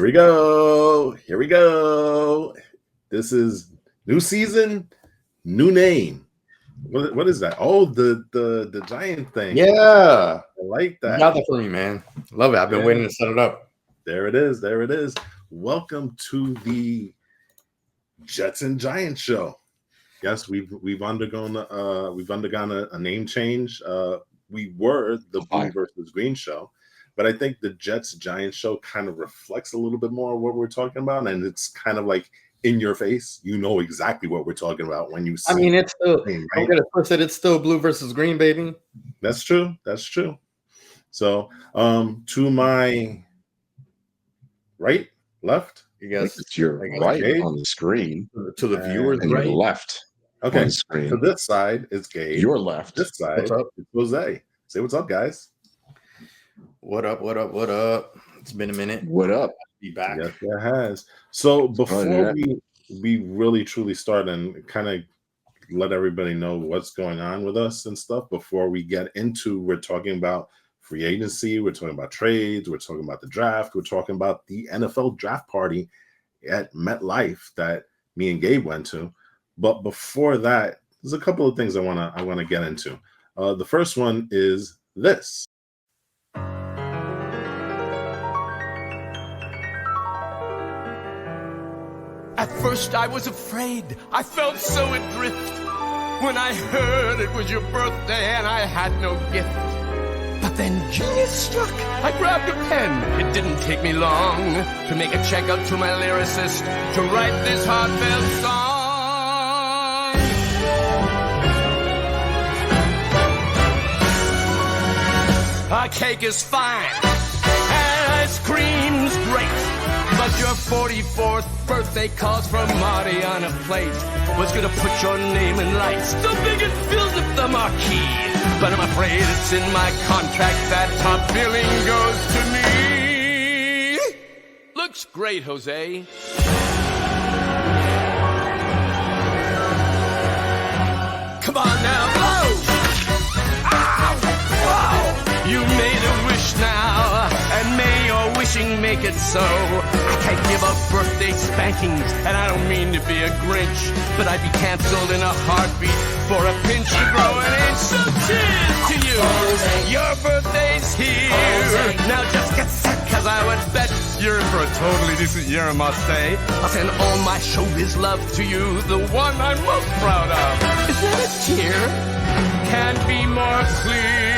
we go. Here we go. This is new season, new name. What is that? Oh, the giant thing. Yeah. I like that. You got that for me, man. Love it. I've been waiting to set it up. There it is. There it is. Welcome to the Jets and Giants show. Yes, we've undergone a name change. We were the Blue versus Green show, but I think the Jets Giants show kind of reflects a little bit more of what we're talking about, and it's kind of like in your face. You know exactly what we're talking about when you see. I mean, it's still. Name, right? Don't get it twisted. It's still Blue versus Green, baby. That's true. That's true. So, to my right, left. You guys, it's your right Gabe on the screen to the viewers, and right? your left. Okay, on the screen. so this side is Gabe. Your left. This side is Jose. Say what's up, guys. What up? What up? What up? It's been a minute. What up? Be back. Yes, it has. So before we really truly start and kind of let everybody know what's going on with us and stuff, before we get into, we're talking about free agency, we're talking about trades, we're talking about the draft, we're talking about the NFL draft party at MetLife that me and Gabe went to. But before that, there's a couple of things I wanna get into. The first one is this. At first I was afraid, I felt so adrift when I heard it was your birthday and I had no gift. But then genius struck, I grabbed a pen. It didn't take me long to make a check out to my lyricist to write this heartfelt song. Our cake is fine, and ice cream's great. But your 44th birthday calls for Marty on a plate. Was gonna put your name in lights so big it fills up the marquee. But I'm afraid it's in my contract that top billing goes to me. Looks great, Jose. Come on now, blow! Ow! Wow! You made a wish now, and may your wishing make it so. I can't give up birthday spankings, and I don't mean to be a Grinch, but I'd be canceled in a heartbeat for a pinch to grow an inch. So cheers to you. Your birthday's here. Now just get set, cause I would bet you're in for a totally decent year, I must say. I'll send all my showbiz love to you, the one I'm most proud of. Is that a tear? Can't be more clear.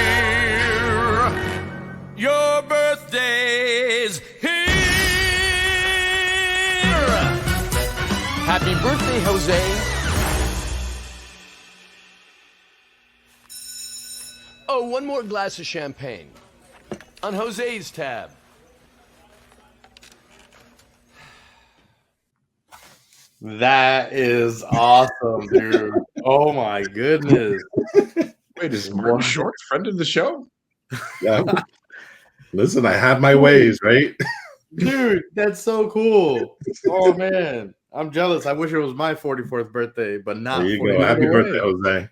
Your birthday's here. Happy birthday, Jose. Oh, one more glass of champagne. On Jose's tab. That is awesome, dude. Oh my goodness. Wait, is Martin Short friend of the show? Yeah. Listen, I have my ways, right? Dude, that's so cool. Oh man, I'm jealous. I wish it was my 44th birthday, but not. There you go. Happy birthday, Jose.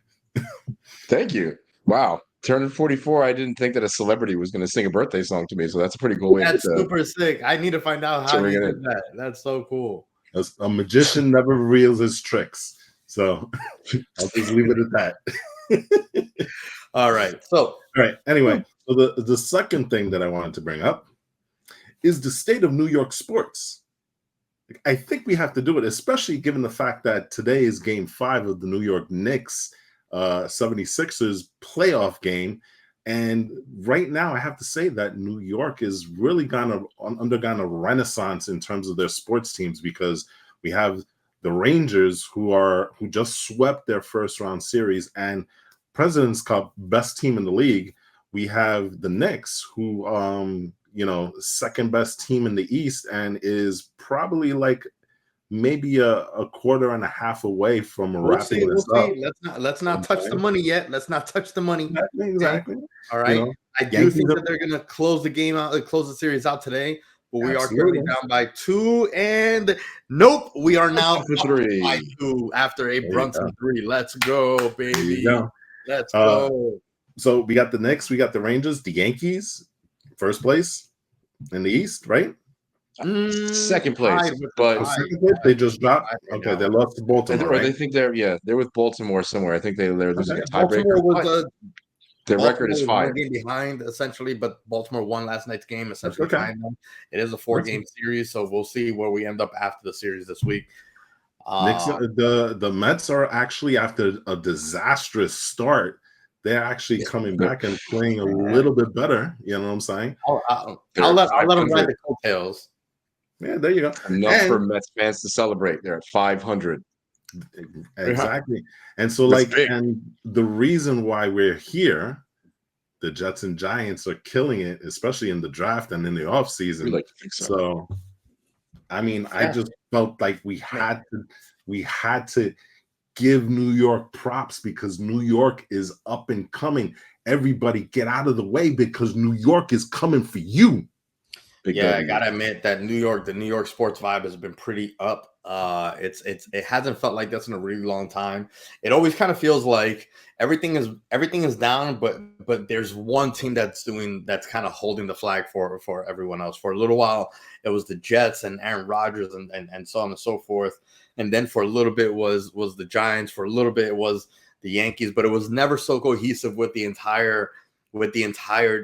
Thank you. Wow. Turning 44, I didn't think that a celebrity was going to sing a birthday song to me, so that's a pretty cool way. That's super sick. I need to find out how you did that. That's so cool. A magician never reveals his tricks, so I'll just leave it at that. All right. So, Anyway, so the second thing that I wanted to bring up is the state of New York sports. I think we have to do it, especially given the fact that today is Game 5 of the New York Knicks 76ers playoff game. And right now, I have to say that New York is really undergone a renaissance in terms of their sports teams, because we have the Rangers who just swept their first round series, and President's Cup, best team in the league. We have the Knicks, who second best team in the East, and is probably like maybe a quarter and a half away from wrapping this up. Let's not touch the money yet. Let's not touch the money. Exactly. All right. I do think that they're gonna close the game out, close the series out today. But we are currently down by 2, and nope, we are now up 3 by 2 after a Brunson 3. Let's go, baby. Let's go. So we got the Knicks, we got the Rangers, the Yankees, first place in the East, right? Second place, tied with but the Second place, they just dropped. right Okay, now. they lost to Baltimore, or they right? think they're with Baltimore somewhere. I think they're losing Okay. a tiebreaker. Baltimore was But their record is Baltimore was 5. 1 game behind, essentially, but Baltimore won last night's game, essentially Okay. tying them. It is a 4-game series, so we'll see where we end up after the series this week. The Mets are actually, after a disastrous start, they're actually coming back and playing a little bit better. You know what I'm saying? I'll let them ride the coattails. Yeah, there you go. Enough for Mets fans to celebrate. They're at 500. Exactly. And so, and the reason why we're here, the Jets and Giants are killing it, especially in the draft and in the offseason. We like to think so. So, I mean, I just felt like we had to give New York props because New York is up and coming. Everybody get out of the way because New York is coming for you. I gotta admit that the New York sports vibe has been pretty up. It hasn't felt like this in a really long time. It always kind of feels like everything is down, but there's one team that's kind of holding the flag for everyone else. For a little while, it was the Jets and Aaron Rodgers and so on and so forth. And then for a little bit was the Giants. For a little bit it was the Yankees, but it was never so cohesive with the entire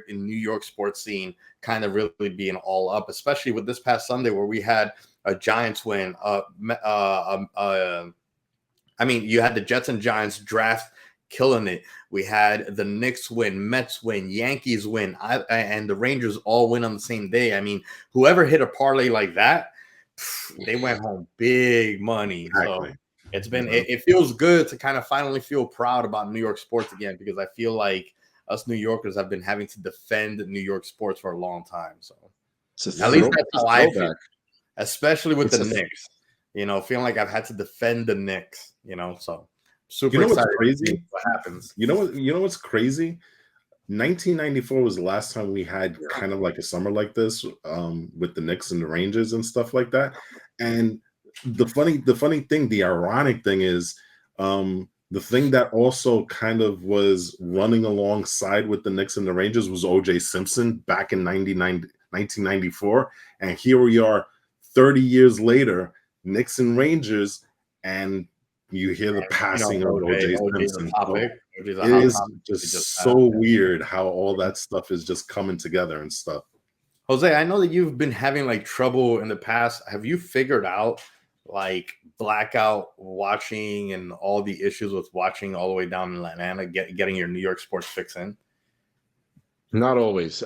New York sports scene kind of really being all up, especially with this past Sunday where we had a Giants win. I mean, you had the Jets and Giants draft killing it. We had the Knicks win, Mets win, Yankees win, and the Rangers all win on the same day. I mean, whoever hit a parlay like that, they went home big money. Exactly. So it's been it feels good to kind of finally feel proud about New York sports again, because I feel like us New Yorkers have been having to defend New York sports for a long time. So at least that's how I feel, especially with the Knicks. You know, feeling like I've had to defend the Knicks. You know, so super excited. What's crazy? To see what happens? You know what's crazy? 1994 was the last time we had kind of like a summer like this, with the Knicks and the Rangers and stuff like that. And the funny thing, the ironic thing is, the thing that also kind of was running alongside with the Knicks and the Rangers was O.J. Simpson back in 1994. And here we are 30 years later, Knicks and Rangers, and you hear the passing of O.J. Simpson. It is just so weird how all that stuff is just coming together and stuff. Jose, I know that you've been having like trouble in the past. Have you figured out like blackout watching and all the issues with watching all the way down in Atlanta, getting your New York sports fix in? Not always.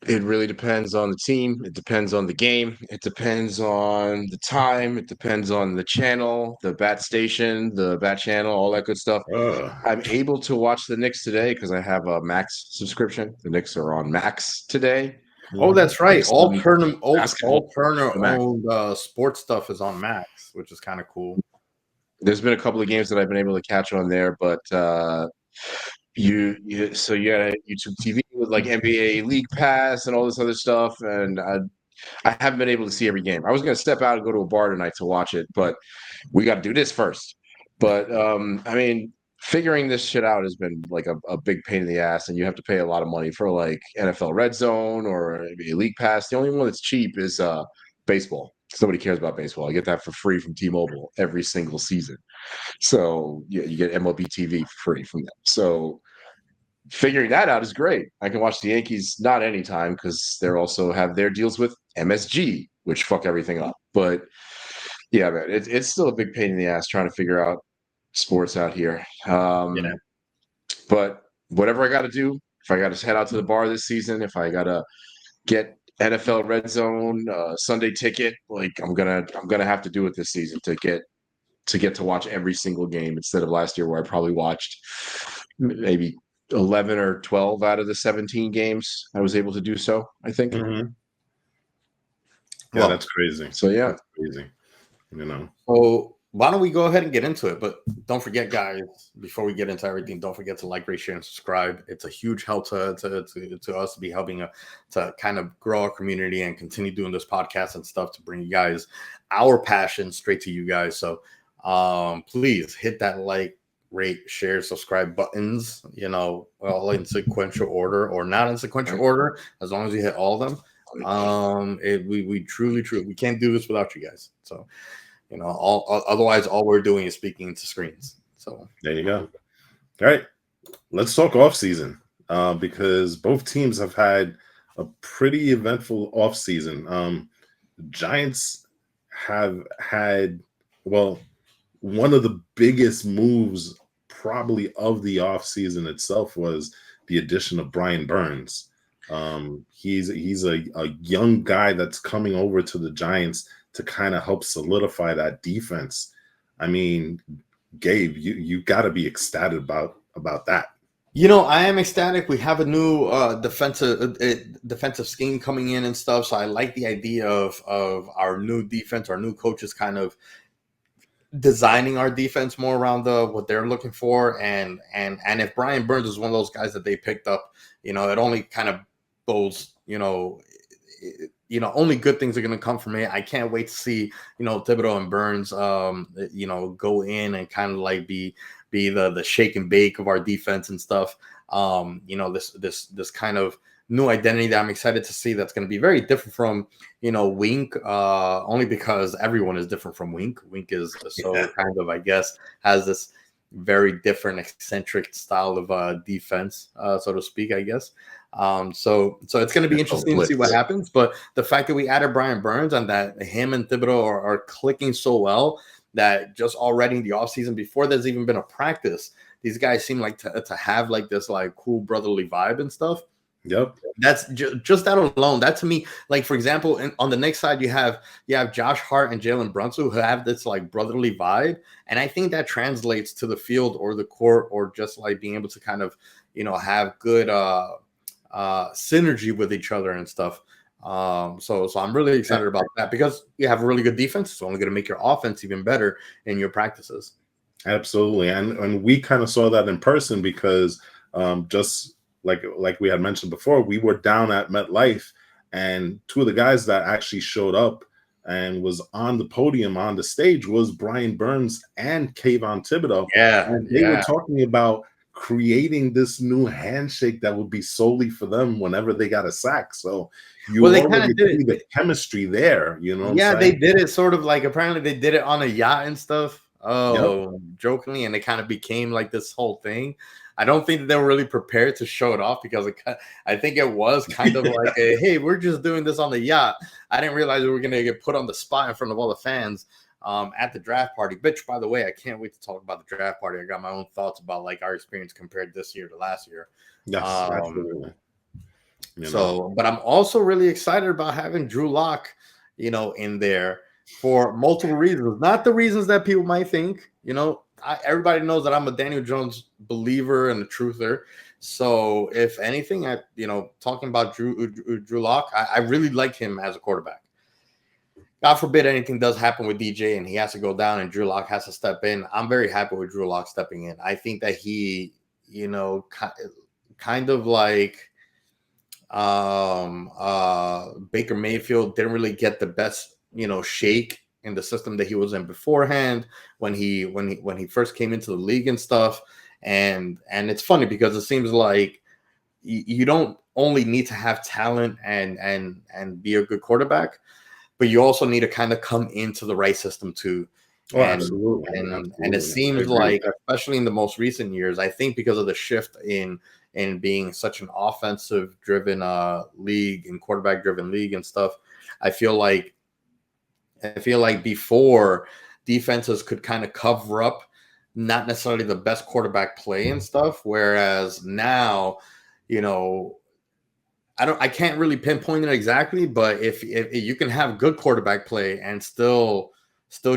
It really depends on the team. It depends on the game. It depends on the time. It depends on the channel, the bat station, the bat channel, all that good stuff. I'm able to watch the Knicks today because I have a Max subscription. The Knicks are on Max today. Oh, that's right. All Turner owned sports stuff is on Max, which is kind of cool. There's been a couple of games that I've been able to catch on there, but you got YouTube TV with like NBA League Pass and all this other stuff, and I haven't been able to see every game. I was going to step out and go to a bar tonight to watch it, but we got to do this first. But I mean, figuring this shit out has been like a big pain in the ass, and you have to pay a lot of money for like NFL Red Zone or NBA League Pass. The only one that's cheap is baseball. Nobody cares about baseball. I get that for free from T-Mobile every single season. So yeah, you get MLB TV for free from them. So figuring that out is great. I can watch the Yankees not anytime because they also have their deals with MSG, which fuck everything up. But yeah, man, it's still a big pain in the ass trying to figure out sports out here. But whatever I got to do, if I got to head out to the bar this season, if I got to get NFL Red Zone Sunday ticket, like I'm gonna have to do it this season to get to watch every single game instead of last year where I probably watched maybe 11 or 12 out of the 17 games I was able to do so, I think. Yeah, well, that's crazy. So yeah, that's crazy. You know. So why don't we go ahead and get into it? But don't forget, guys, before we get into everything, don't forget to like, rate, share, and subscribe. It's a huge help to us to be helping to kind of grow our community and continue doing this podcast and stuff to bring you guys our passion straight to you guys. So please hit that like, rate, share, subscribe buttons, you know, all in sequential order or not in sequential order, as long as you hit all of them. We truly we can't do this without you guys. So, otherwise all we're doing is speaking into screens. So there you go. All right, let's talk offseason because both teams have had a pretty eventful offseason. Giants have had, well, one of the biggest moves probably of the offseason itself was the addition of Brian Burns. He's a young guy that's coming over to the Giants to kind of help solidify that defense. I mean, Gabe, you got to be ecstatic about that. I am ecstatic. We have a new defensive scheme coming in and stuff. So I like the idea of our new defense, our new coaches kind of designing our defense more around what they're looking for. And if Brian Burns is one of those guys that they picked up, it only kind of bodes, only good things are going to come from it. I can't wait to see, Thibodeau and Burns, go in and kind of like be the shake and bake of our defense and stuff. This kind of new identity that I'm excited to see that's going to be very different from, Wink, only because everyone is different from Wink. Wink is so kind of, I guess, has this very different eccentric style of defense, so to speak, I guess. So it's going to be interesting to see what happens. But the fact that we added Brian Burns and that him and Thibodeau are clicking so well that just already in the offseason, before there's even been a practice, these guys seem like to have like this like cool brotherly vibe and stuff. Yep. That's just that alone. That to me, like for example, on the next side, you have Josh Hart and Jalen Brunson who have this like brotherly vibe, and I think that translates to the field or the court or just like being able to kind of have good synergy with each other and stuff. So I'm really excited about that because you have a really good defense. It's only going to make your offense even better in your practices. Absolutely, and we kind of saw that in person because just like we had mentioned before, we were down at MetLife, and two of the guys that actually showed up and was on the podium on the stage was Brian Burns and Kayvon Thibodeau. Yeah, and they were talking about creating this new handshake that would be solely for them whenever they got a sack. So you already see the chemistry there, they did it sort of like, apparently they did it on a yacht and stuff. Jokingly, and it kind of became like this whole thing. I don't think that they were really prepared to show it off because I think it was kind of like hey, we're just doing this on the yacht. I didn't realize we were going to get put on the spot in front of all the fans at the draft party. Which, by the way, I can't wait to talk about the draft party. I got my own thoughts about like our experience compared this year to last year. Yes, absolutely. But I'm also really excited about having Drew Lock, in there for multiple reasons. Not the reasons that people might think. Everybody knows that I'm a Daniel Jones believer and a truther. So if anything, talking about Drew Lock, I really like him as a quarterback. God forbid anything does happen with DJ and he has to go down and Drew Lock has to step in. I'm very happy with Drew Lock stepping in. I think that he, kind of like Baker Mayfield didn't really get the best, shake in the system that he was in beforehand when he first came into the league and stuff. And it's funny because it seems like you don't only need to have talent and be a good quarterback, but you also need to kind of come into the right system too. Absolutely. And it seems like, especially in the most recent years, I think because of the shift in being such an offensive driven league and quarterback driven league and stuff, I feel like before defenses could kind of cover up not necessarily the best quarterback play and stuff, whereas now, I can't really pinpoint it exactly, but if you can have good quarterback play and still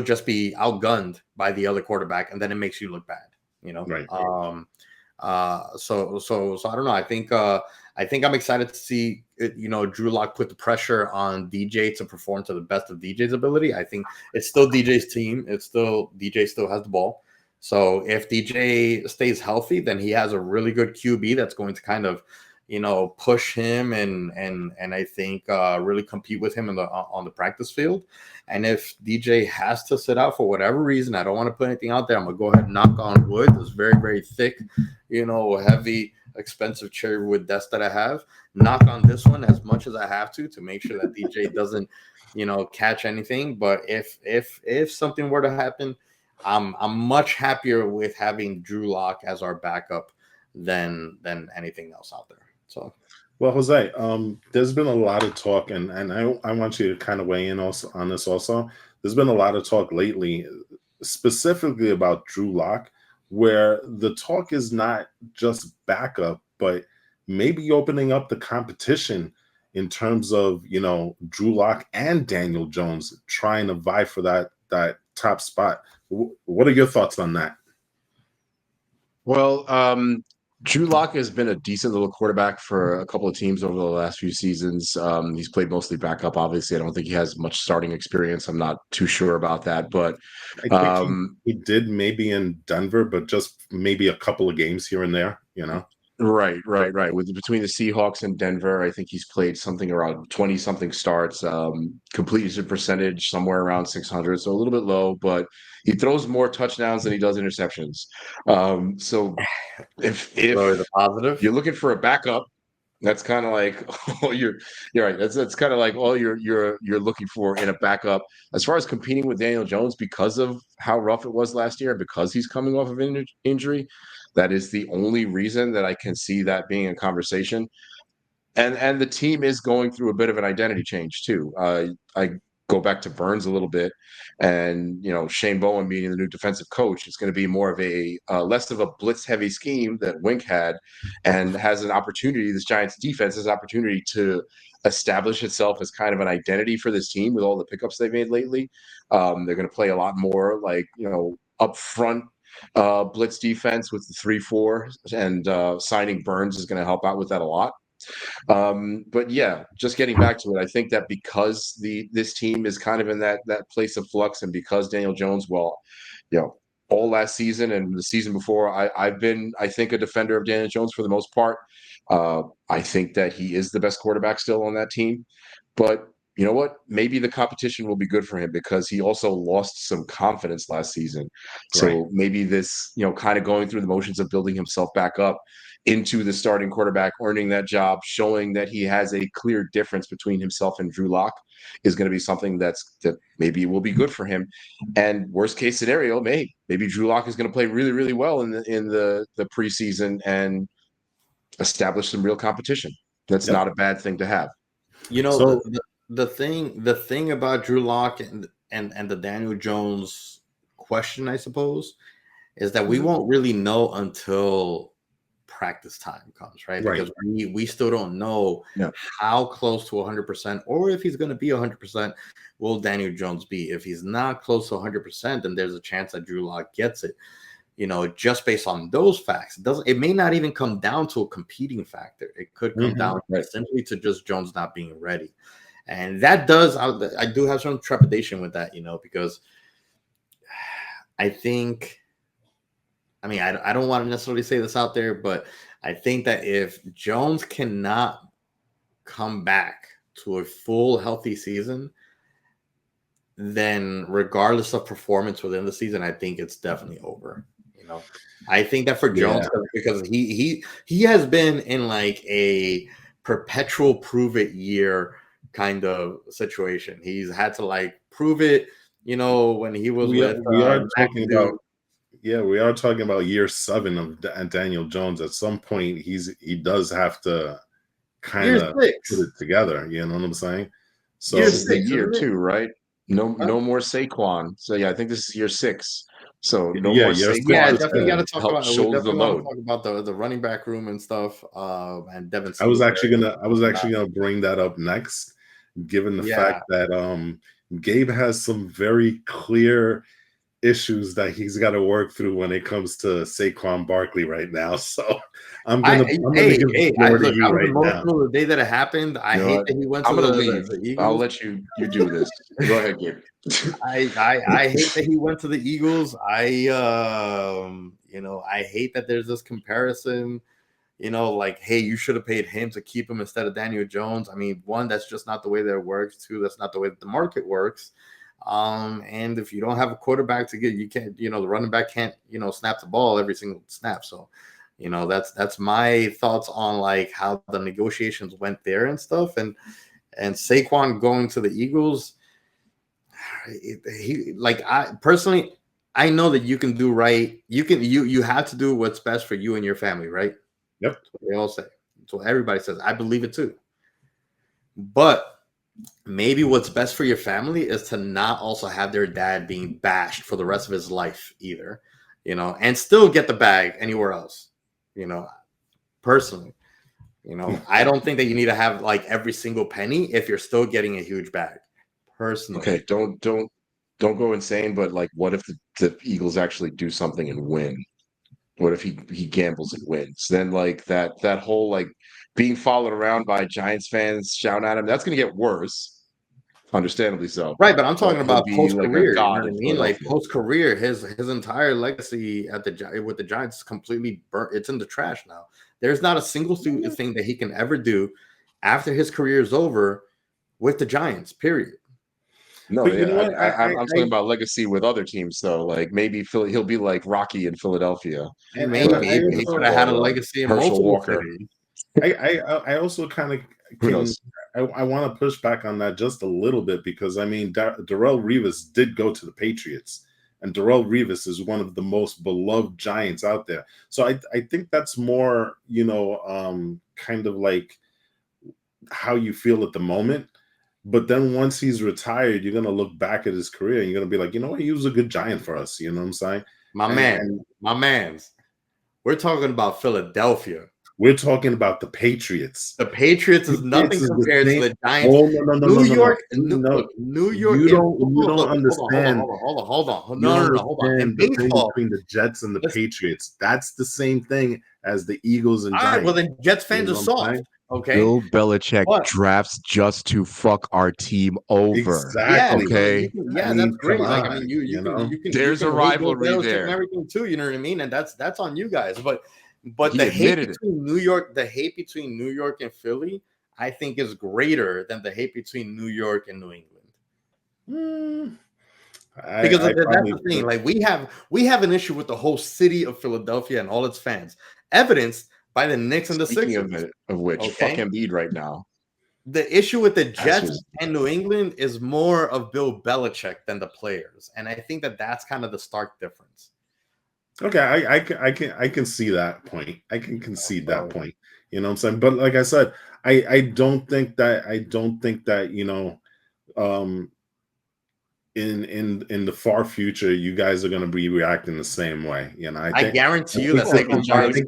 just be outgunned by the other quarterback, and then it makes you look bad, Right. So I don't know. I think I'm excited to see Drew Lock put the pressure on DJ to perform to the best of DJ's ability. I think it's still DJ's team. DJ still has the ball. So if DJ stays healthy, then he has a really good QB that's going to kind of push him and I think really compete with him on the practice field. And if DJ has to sit out for whatever reason, I don't want to put anything out there. I'm gonna go ahead and knock on wood. It's very, very thick, heavy expensive cherry wood desk that I have, knock on this one as much as I have to make sure that DJ doesn't, catch anything. But if something were to happen, I'm much happier with having Drew Lock as our backup than anything else out there. So. Well, Jose, there's been a lot of talk, and I want you to kind of weigh in also on this also. There's been a lot of talk lately, specifically about Drew Lock, where the talk is not just backup, but maybe opening up the competition in terms of, Drew Lock and Daniel Jones trying to vie for that top spot. What are your thoughts on that? Well, Drew Lock has been a decent little quarterback for a couple of teams over the last few seasons. He's played mostly backup. Obviously, I don't think he has much starting experience. I'm not too sure about that, but I think he did maybe in Denver, but just maybe a couple of games here and there, Right. Between the Seahawks and Denver, I think he's played something around 20 something starts, completion percentage somewhere around 600, so a little bit low, but he throws more touchdowns than he does interceptions. So if the positive, you're looking for a backup, that's kind of like you're right. That's kind of like all you're looking for in a backup. As far as competing with Daniel Jones, because of how rough it was last year, because he's coming off of injury, that is the only reason that I can see that being a conversation. And the team is going through a bit of an identity change too. I go back to Burns a little bit, and Shane Bowen being the new defensive coach, it's going to be more of a less of a blitz heavy scheme that Wink had, and has an opportunity. This Giants defense has an opportunity to establish itself as kind of an identity for this team with all the pickups they've made lately. They're going to play a lot more like up front blitz defense with the 3-4, and signing Burns is going to help out with that a lot. But yeah, just getting back to it, I think that because this team is kind of in that place of flux, and because Daniel Jones, all last season and the season before, I've been, I think, a defender of Daniel Jones for the most part. I think that he is the best quarterback still on that team. But you know what? Maybe the competition will be good for him, because he also lost some confidence last season. So Right. maybe this, kind of going through the motions of building himself back up into the starting quarterback, earning that job, showing that he has a clear difference between himself and Drew Lock, is going to be something that maybe will be good for him. And worst case scenario, maybe Drew Lock is going to play really, really well in the preseason and establish some real competition. That's not a bad thing to have. So, the thing about Drew Lock and the Daniel Jones question, I suppose, is that we won't really know until practice time comes, right? Because we still don't know how close to 100%, or if he's going to be 100%, will Daniel Jones be. If he's not close to 100%, then there's a chance that Drew Lock gets it. Just based on those facts, it may not even come down to a competing factor. It could come down simply to just Jones not being ready. And that I do have some trepidation with that, because I think, I don't want to necessarily say this out there, but I think that if Jones cannot come back to a full healthy season, then regardless of performance within the season, I think it's definitely over. I think that for Jones, because he has been in like a perpetual prove it year kind of situation. He's had to like prove it, when he was with we are talking about year 7 of Daniel Jones. At some point, he does have to kind of put it together. You know what I'm saying? So this is the year 2, right? No more Saquon. So I think this is year 6. So no more Saquon. Yeah, definitely got to talk about. We definitely want to talk about the running back room and stuff. And Devin. I was actually gonna bring that up next, given the fact that Gabe has some very clear issues that he's got to work through when it comes to Saquon Barkley right now. So I'm gonna give the floor to you right now. The day that it happened, I hate that he went to the Eagles. I'll let you do this. Go ahead, Gabe. I hate that he went to the Eagles. I hate that there's this comparison. Like, hey, you should have paid him to keep him instead of Daniel Jones. One, that's just not the way that it works. 2, that's not the way that the market works. And if you don't have a quarterback to get, you can't, the running back can't, snap the ball every single snap. So, You know, that's my thoughts on like how the negotiations went there and stuff. And Saquon going to the Eagles, he like I personally, I know that you can do right. You have to do what's best for you and your family, right? Yep. That's what they all say. That's what everybody says. I believe it too. But maybe what's best for your family is to not also have their dad being bashed for the rest of his life either, you know, and still get the bag anywhere else, you know, personally. You know, I don't think that you need to have like every single penny if you're still getting a huge bag. Personally. Okay, don't go insane, but like what if the Eagles actually do something and win? What if he gambles and wins? Then like that whole like being followed around by Giants fans shouting at him, that's gonna get worse. Understandably so. Right, but I'm talking He'll about be post like a career. You know god what I in mean? Like Philadelphia. post career, his entire legacy with the Giants is completely burnt. It's in the trash now. There's not a single thing that he can ever do after his career is over with the Giants. Period. No, But you yeah, know what? I'm talking about legacy with other teams though. Like maybe he'll be like Rocky in Philadelphia. Maybe I he could have had a legacy in Herschel multiple Walker. cities. I also kind of Who can. knows? I want to push back on that just a little bit because I mean Darrelle Revis did go to the Patriots, and Darrelle Revis is one of the most beloved Giants out there. So I think that's more, you know, kind of like how you feel at the moment. But then once he's retired, you're gonna look back at his career and you're gonna be like, you know what, he was a good Giant for us. You know what I'm saying? My man's. We're talking about Philadelphia. We're talking about the Patriots. The Patriots is nothing compared to the Giants. Oh, no. New York, No. New York. You don't understand. Hold on. You don't Hold on. In understand the thing baseball, between the Jets and the Patriots. That's the same thing as the Eagles and all Giants. right. Well, then Jets fans You are know what I'm soft. saying? Okay. Bill Belichick What? drafts just to fuck our team over. Exactly. Okay. Yeah, I mean, that's great. come Like, I on, mean, you know? There's you a can hate Bill rivalry Belichick there. and everything too. You know what I mean? And that's on you guys. But He the hate admitted it. between New York, and Philly, I think is greater than the hate between New York and New England. Because that's the thing. Like we have an issue with the whole city of Philadelphia and all its fans, evidenced by the Knicks and the Speaking Sixers. of which, Okay. fuck Embiid right now. The issue with the Jets just- and New England is more of Bill Belichick than the players, and I think that that's kind of the stark difference. Okay, I can see that point. I can concede that point. You know what I'm saying? But like I said, I don't think that, you know, in the far future, you guys are going to be reacting the same way. You know, I guarantee you that Saquon Barkley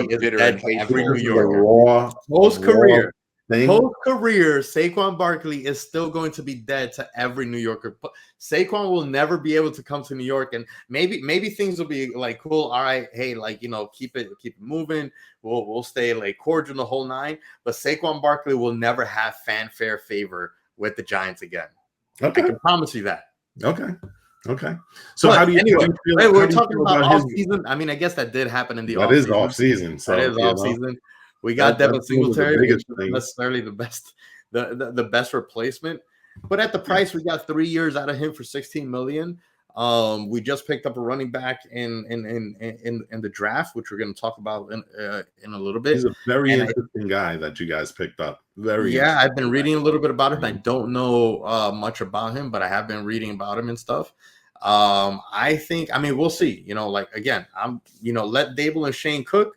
is dead to every New Yorker. Post career, Saquon Barkley is still going to be dead to every New Yorker. Saquon will never be able to come to New York, and maybe things will be like cool. All right, hey, like, you know, keep it moving. We'll stay like cordial the whole nine. But Saquon Barkley will never have fanfare favor with the Giants again. Okay. I can promise you that. Okay. So how do you feel? We're talking about off season. I mean, I guess that did happen in the off season. That is off season. So that is off season. We got Devin Singletary, which is necessarily the best, the best replacement. But at the price, we got 3 years out of him for $16 million. We just picked up a running back in the draft, which we're going to talk about in a little bit. He's a very interesting guy that you guys picked up. I've been reading a little bit about him. I don't know much about him, but I have been reading about him and stuff. I mean, we'll see. You know, like again, let Dable and Shane cook.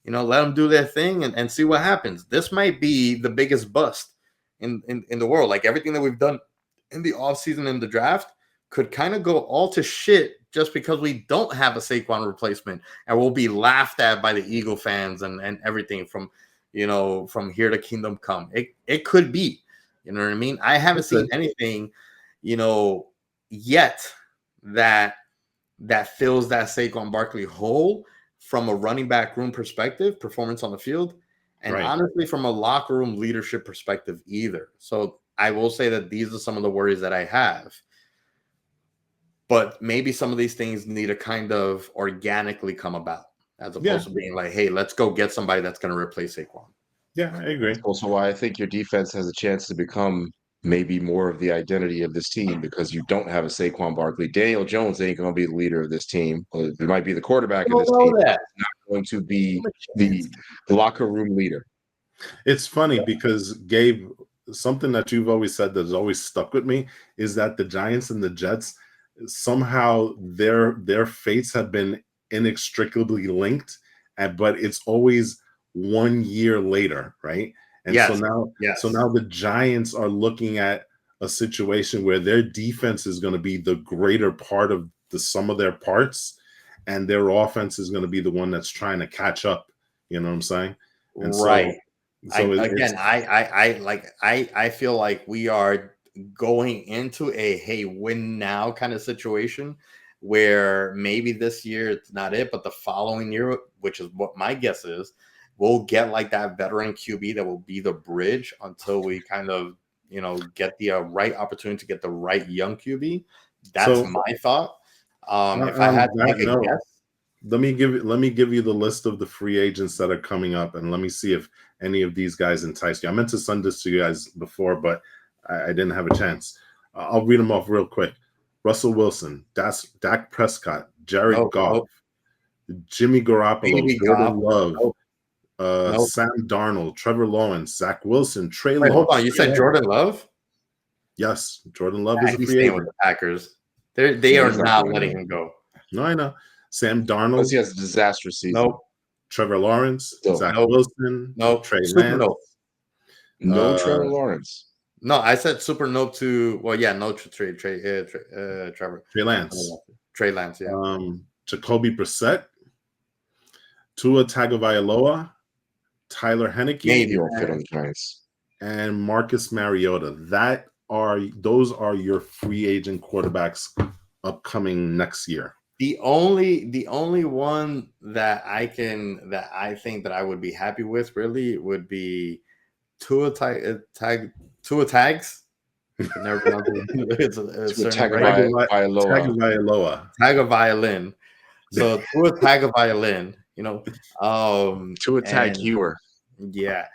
You know, let them do their thing and see what happens. This might be the biggest bust in the world. Like everything that we've done in the offseason and the draft could kind of go all to shit just because we don't have a Saquon replacement and we'll be laughed at by the Eagle fans and everything from here to kingdom come. It could be, you know what I mean? I haven't seen anything, yet that fills that Saquon Barkley hole from a running back room perspective, performance on the field, and honestly from a locker room leadership perspective either. So I will say that these are some of the worries that I have. But maybe some of these things need to kind of organically come about as opposed to being like, hey, let's go get somebody that's going to replace Saquon. Yeah, I agree. Also why I think your defense has a chance to become maybe more of the identity of this team because you don't have a Saquon Barkley. Daniel Jones ain't going to be the leader of this team. It might be the quarterback of this team. It's not going to be the locker room leader. It's funny because Gabe, something that you've always said that's always stuck with me is that the Giants and the Jets somehow their fates have been inextricably linked, but it's always 1 year later, right? And Yes. so now the Giants are looking at a situation where their defense is going to be the greater part of the sum of their parts, and their offense is going to be the one that's trying to catch up. You know what I'm saying? And Right. So I feel like we are going into a hey win now kind of situation where maybe this year it's not it, but the following year, which is what my guess is, we'll get like that veteran QB that will be the bridge until we kind of get the right opportunity to get the right young QB. That's my thought. If I had to make a guess. Let me give you the list of the free agents that are coming up, and let me see if any of these guys entice you. I meant to send this to you guys before, but I didn't have a chance. I'll read them off real quick. Russell Wilson, Dak Prescott, Jared Goff, Jimmy Garoppolo, Jordan Love, Sam Darnold, Trevor Lawrence, Zach Wilson, Trey Lance. Hold on, you said Jordan Love? Yes, Jordan Love is a he's free agent with the Packers. They are not letting him go. No, I know. Sam Darnold. Unless he has a disastrous season. Nope. Trevor Lawrence, Zach Wilson, Trey Lance. No Trevor Lawrence. No, I said super nope to Trevor. Trey Lance. Trey Lance, yeah. Jacoby Brissett, Tua Tagovailoa, Tyler Heineke, Maybe won't fit on the Giants, and Marcus Mariota. Those are your free agent quarterbacks upcoming next year. The only one that I think that I would be happy with really would be Tua Tags. Tagovailoa. So Tua Tagovailoa. Tua Tagovailoa. Yeah,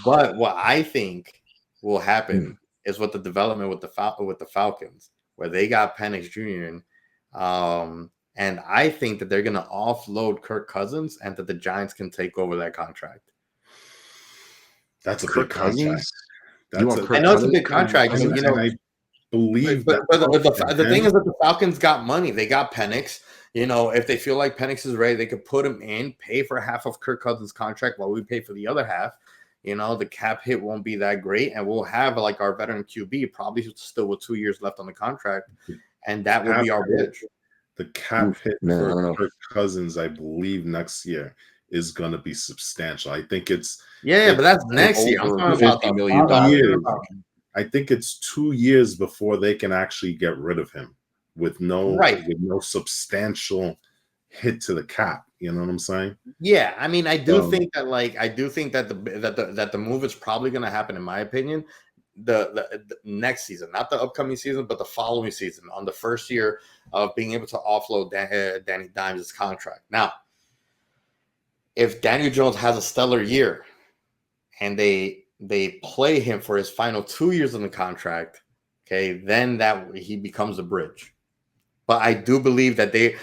but what I think will happen is with the development with the Falcons, where they got Penix Jr. And I think that they're going to offload Kirk Cousins and that the Giants can take over that contract. That's a big contract. I know it's a big contract. I believe but the thing is that the Falcons got money. They got Penix. If they feel like Penix is ready, they could put him in, pay for half of Kirk Cousins' contract while we pay for the other half. The cap hit won't be that great, and we'll have like our veteran QB probably still with 2 years left on the contract, and that will be our bridge. The cap hit for Kirk Cousins, I believe, next year is going to be substantial. I think it's but that's next year. I'm talking about $50 million. I think it's 2 years before they can actually get rid of him with no substantial hit to the cap. You know what I'm saying? Yeah, I mean, I do think that the move is probably going to happen, in my opinion, the next season, not the upcoming season, but the following season, on the first year of being able to offload Danny Dimes' contract. Now, if Daniel Jones has a stellar year and they play him for his final 2 years on the contract, then he becomes a bridge. But I do believe that they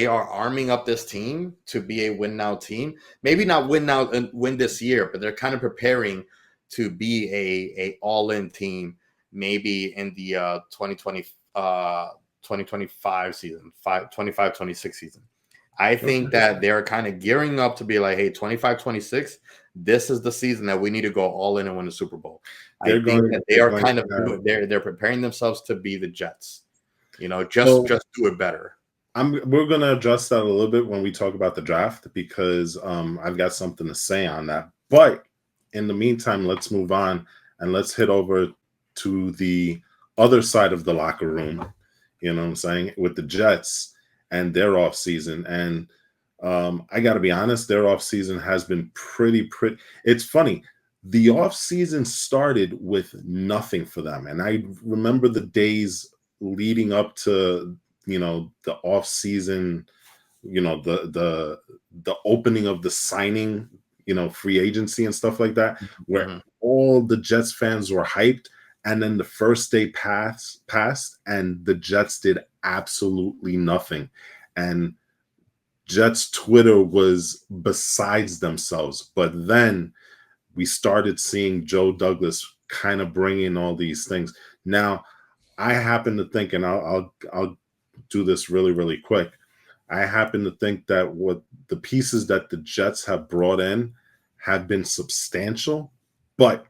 are arming up this team to be a win now team. Maybe not win now and win this year, but they're kind of preparing to be a all-in team, maybe in the 2025 season, 25-26 season. I think that they're kind of gearing up to be like, hey, 25-26, this is the season that we need to go all in and win the Super Bowl. They're preparing themselves to be the Jets. Just do it better. We're going to address that a little bit when we talk about the draft, because I've got something to say on that. But in the meantime, let's move on and let's head over to the other side of the locker room, you know what I'm saying, with the Jets and their offseason. And I got to be honest, their offseason has been pretty. It's funny. The offseason started with nothing for them. And I remember the days leading up to, the offseason, the opening of the signing, free agency and stuff like that, where all the Jets fans were hyped. And then the first day passed and the Jets did absolutely nothing. And Jets Twitter was besides themselves. But then we started seeing Joe Douglas kind of bring in all these things. Now, I happen to think, and I'll do this really, really quick. I happen to think that what the pieces that the Jets have brought in have been substantial, but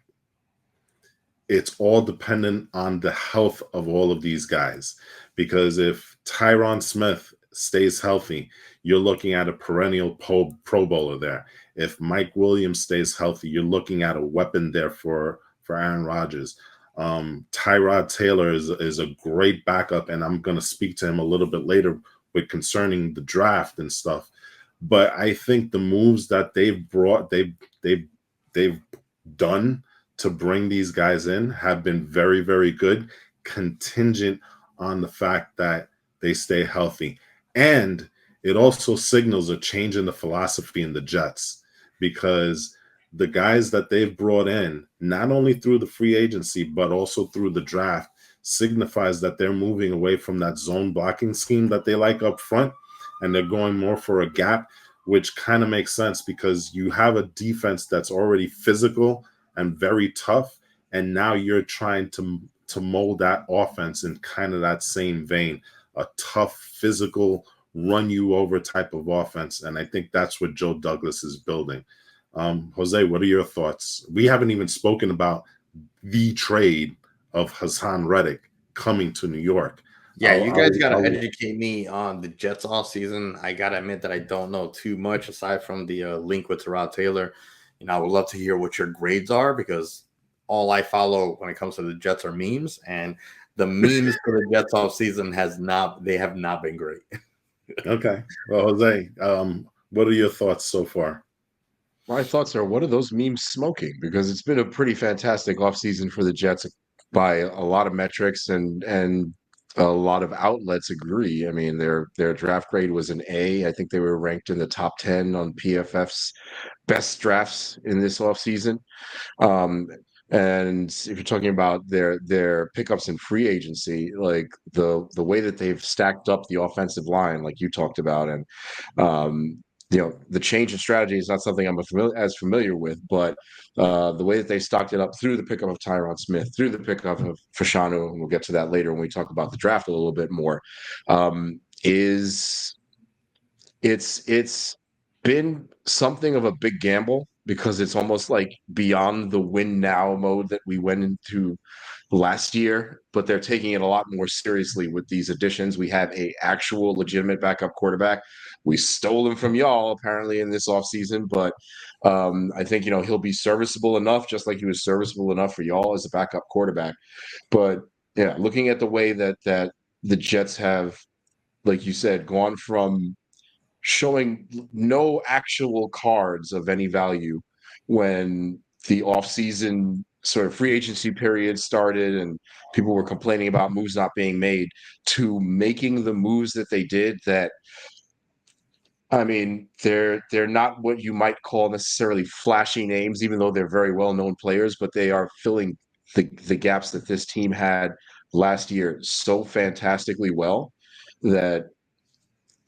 it's all dependent on the health of all of these guys. Because if Tyron Smith stays healthy, you're looking at a perennial Pro Bowler there. If Mike Williams stays healthy, you're looking at a weapon there for Aaron Rodgers. Tyrod Taylor is a great backup, and I'm going to speak to him a little bit later with concerning the draft and stuff. But I think the moves that they've brought, they've done to bring these guys in have been very, very good, contingent on the fact that they stay healthy. And it also signals a change in the philosophy in the Jets, because the guys that they've brought in, not only through the free agency, but also through the draft, signifies that they're moving away from that zone blocking scheme that they like up front, and they're going more for a gap, which kind of makes sense because you have a defense that's already physical and very tough, and now you're trying to mold that offense in kind of that same vein, a tough, physical, run you over type of offense. And I think that's what Joe Douglas is building. Jose, what are your thoughts? We haven't even spoken about the trade of Hassan Reddick coming to New York. Yeah, you guys got to educate me on the Jets off season. I got to admit that I don't know too much aside from the link with Tyrod Taylor. I would love to hear what your grades are, because all I follow when it comes to the Jets are memes, and the memes for the Jets off season have not been great. Okay. Well, Jose, what are your thoughts so far? My thoughts are, what are those memes smoking? Because it's been a pretty fantastic offseason for the Jets by a lot of metrics, and a lot of outlets agree. I mean, their draft grade was an A. I think they were ranked in the top 10 on PFF's best drafts in this offseason. And if you're talking about their pickups in free agency, like the way that they've stacked up the offensive line, like you talked about, and the change in strategy is not something I'm as familiar with, but the way that they stocked it up through the pickup of Tyron Smith, through the pickup of Fashanu, and we'll get to that later when we talk about the draft a little bit more, it's been something of a big gamble, because it's almost like beyond the win now mode that we went into last year, but they're taking it a lot more seriously with these additions. We have a actual legitimate backup quarterback. We stole him from y'all apparently in this offseason, but I think he'll be serviceable enough, just like he was serviceable enough for y'all as a backup quarterback. But yeah, looking at the way that the Jets have, like you said, gone from showing no actual cards of any value when the offseason sort of free agency period started and people were complaining about moves not being made, to making the moves that they did. That, I mean, they're not what you might call necessarily flashy names, even though they're very well-known players, but they are filling the gaps that this team had last year so fantastically well that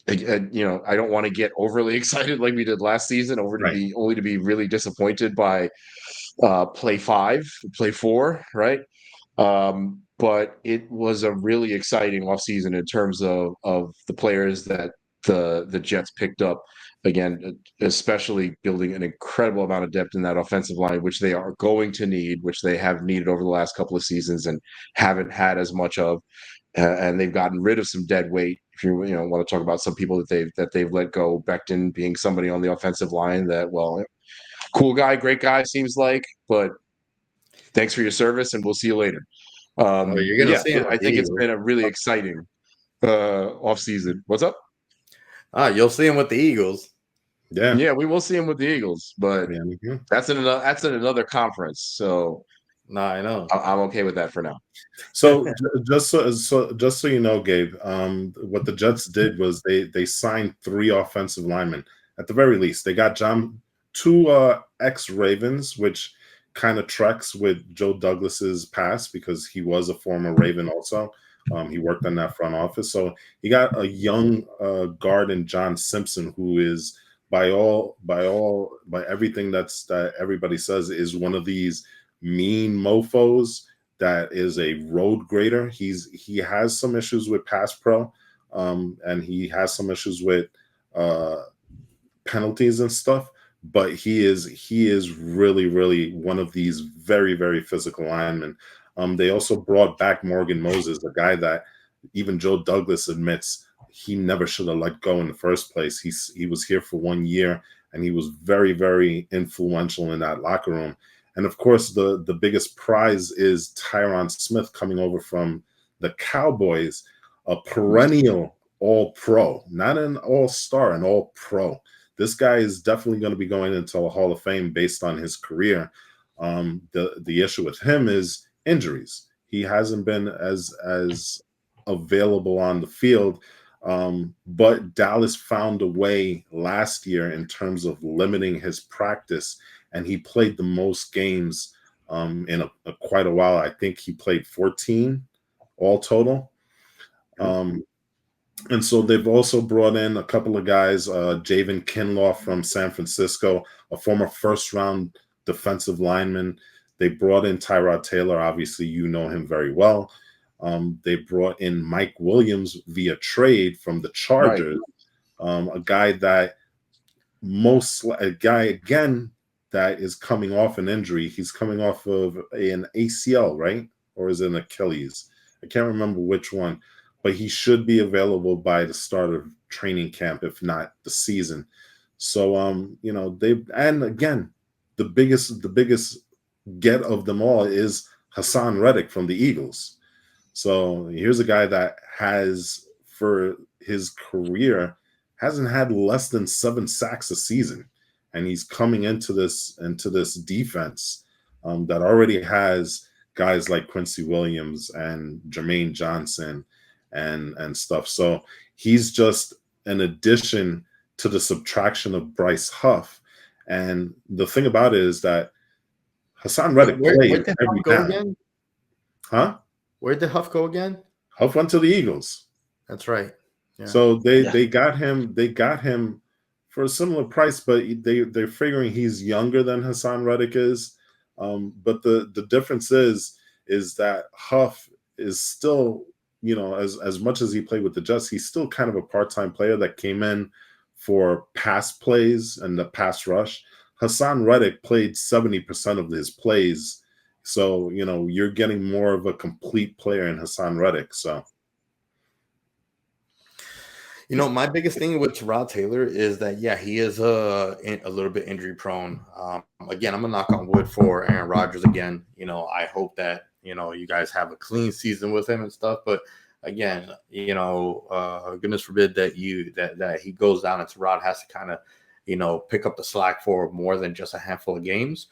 I don't want to get overly excited like we did last season, only to be really disappointed by play 4, right? But it was a really exciting offseason in terms of the players that the Jets picked up. Again, especially building an incredible amount of depth in that offensive line, which they are going to need, which they have needed over the last couple of seasons and haven't had as much of. And they've gotten rid of some dead weight. If you want to talk about some people that they've let go, Becton being somebody on the offensive line that, well, cool guy, great guy, seems like, but thanks for your service, and we'll see you later. You're gonna see him. I think it's been a really exciting offseason. What's up? You'll see him with the Eagles. Yeah, we will see him with the Eagles, but that's in another conference. So no, I know. I'm okay with that for now. So just so you know, Gabe, what the Jets did was they signed 3 offensive linemen at the very least. They got 2 ex-Ravens, which kind of treks with Joe Douglas's past because he was a former Raven also. He worked on that front office. So he got a young guard in John Simpson, who is by everything that everybody says is one of these mean mofos that is a road grader. He has some issues with pass pro, and he has some issues with penalties and stuff. But he is really one of these very physical linemen. They also brought back Morgan Moses, a guy that even Joe Douglas admits he never should have let go in the first place. He was here for 1 year, and he was very influential in that locker room. And of course, the biggest prize is Tyron Smith coming over from the Cowboys, a perennial All-Pro, not an All-Star, an All-Pro. This guy is definitely going to be going into a Hall of Fame based on his career. The issue with him is injuries. He hasn't been as available on the field, but Dallas found a way last year in terms of limiting his practice, and he played the most games in quite a while. I think he played 14 all total. And so they've also brought in a couple of guys, Javen Kinlaw from San Francisco, a former first-round defensive lineman. They brought in Tyrod Taylor. Obviously, you know him very well. They brought in Mike Williams via trade from the Chargers, a guy again that is coming off an injury. He's coming off of an ACL, right? Or is it an Achilles? I can't remember which one. But he should be available by the start of training camp, if not the season. So, the biggest get of them all is Hassan Reddick from the Eagles. So here's a guy that has, for his career, hasn't had less than 7 sacks a season, and he's coming into this defense that already has guys like Quincy Williams and Jermaine Johnson and stuff. So he's just an addition to the subtraction of Bryce Huff. And the thing about it is that Hassan Reddick played every down. Huh? Where'd the Huff go again? Huff went to the Eagles. That's right. Yeah. So they got him for a similar price, but they're figuring he's younger than Hassan Reddick is. But the difference is that Huff is still, as much as he played with the Jets, he's still kind of a part-time player that came in for pass plays and the pass rush. Hassan Reddick played 70% of his plays. So, you're getting more of a complete player in Hassan Reddick. So, my biggest thing with Tyrod Taylor is that, he is a little bit injury prone. Again, I'm going to knock on wood for Aaron Rodgers again. I hope that, you guys have a clean season with him and stuff. But again, goodness forbid that he goes down and Tyrod has to kind of, pick up the slack for more than just a handful of games.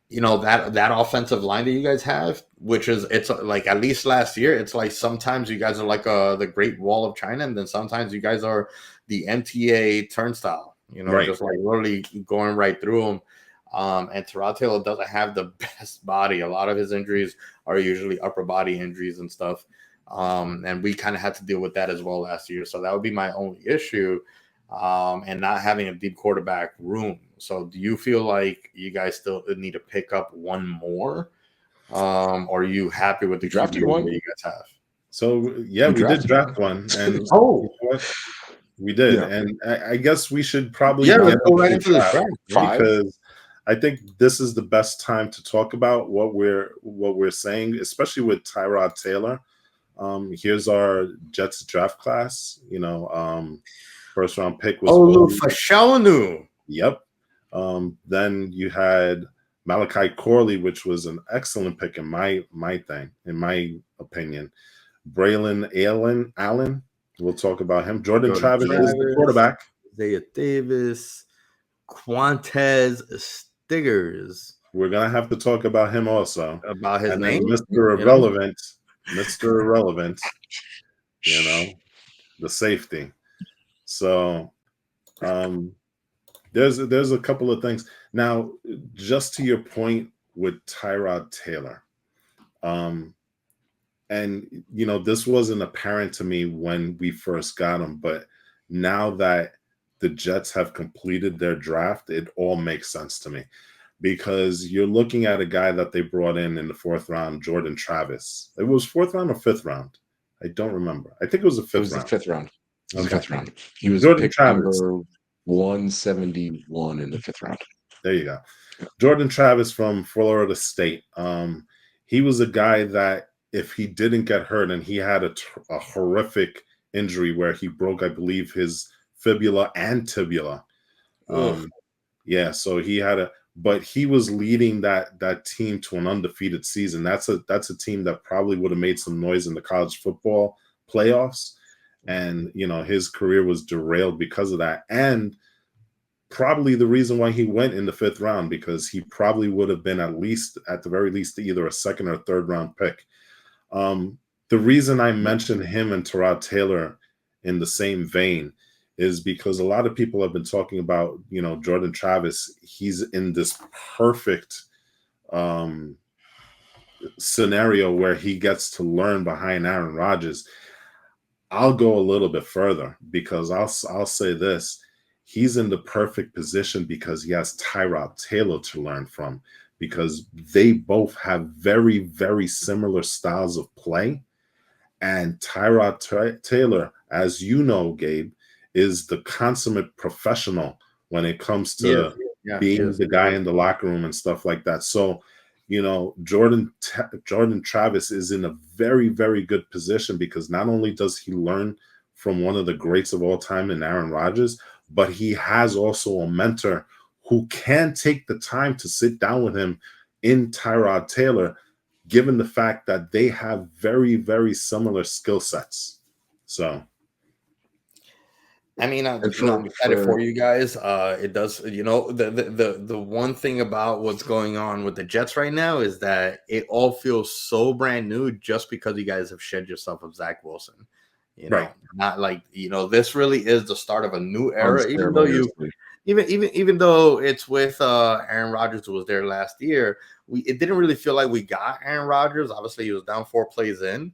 That offensive line that you guys have, it's like, at least last year, it's like sometimes you guys are like the Great Wall of China, and then sometimes you guys are the MTA turnstile, right. Just like literally going right through them. And Tyrod Taylor doesn't have the best body. A lot of his injuries are usually upper body injuries and stuff. And we kind of had to deal with that as well last year. So that would be my only issue. And not having a deep quarterback room. So do you feel like you guys still need to pick up one more? Or are you happy with the drafted one that you guys have? So we did draft one, and we did, and I guess we should probably let's go right into the draft because I think this is the best time to talk about what we're saying, especially with Tyrod Taylor. Here's our Jets draft class. First round pick was Fashanu. Yep. Then you had Malachi Corley, which was an excellent pick in my opinion. Braylon Allen. We'll talk about him. Jordan Travis is the quarterback. Isaiah Davis, Quantez Stiggers. We're gonna have to talk about him also. About his name, Mr. Irrelevant. Mr. Irrelevant. The safety. So there's a couple of things. Now, just to your point with Tyrod Taylor, and this wasn't apparent to me when we first got him, but now that the Jets have completed their draft, it all makes sense to me, because you're looking at a guy that they brought in the fourth round, Jordan Travis. It was fourth round or fifth round? I don't remember. I think it was the It fifth was the round. fifth round. It was the Okay. fifth round. He was Jordan pick Travis. number 171 in the fifth round. There you go. Jordan Travis from Florida State. He was a guy that if he didn't get hurt, and he had a horrific injury where he broke, I believe, his fibula and tibula. Yeah, so he had but he was leading that team to an undefeated season. That's a team that probably would have made some noise in the college football playoffs. And his career was derailed because of that. And probably the reason why he went in the fifth round, because he probably would have been at the very least either a second or third round pick. The reason I mentioned him and Tyrod Taylor in the same vein is because a lot of people have been talking about, Jordan Travis. He's in this perfect scenario where he gets to learn behind Aaron Rodgers. I'll go a little bit further, because I'll say this. He's in the perfect position because he has Tyrod Taylor to learn from, because they both have very, very similar styles of play. And Tyrod Taylor, as you know, Gabe, is the consummate professional when it comes to being the guy in the locker room and stuff like that. So, Jordan Travis is in a very, very good position, because not only does he learn from one of the greats of all time in Aaron Rodgers, but he has also a mentor who can take the time to sit down with him in Tyrod Taylor, given the fact that they have very, very similar skill sets. So, I mean, I'm excited for you guys. It does, the one thing about what's going on with the Jets right now is that it all feels so brand new just because you guys have shed yourself of Zach Wilson. Right. Not like, this really is the start of a new era, even though it's with Aaron Rodgers, who was there last year. It didn't really feel like we got Aaron Rodgers. Obviously, he was down 4 plays in,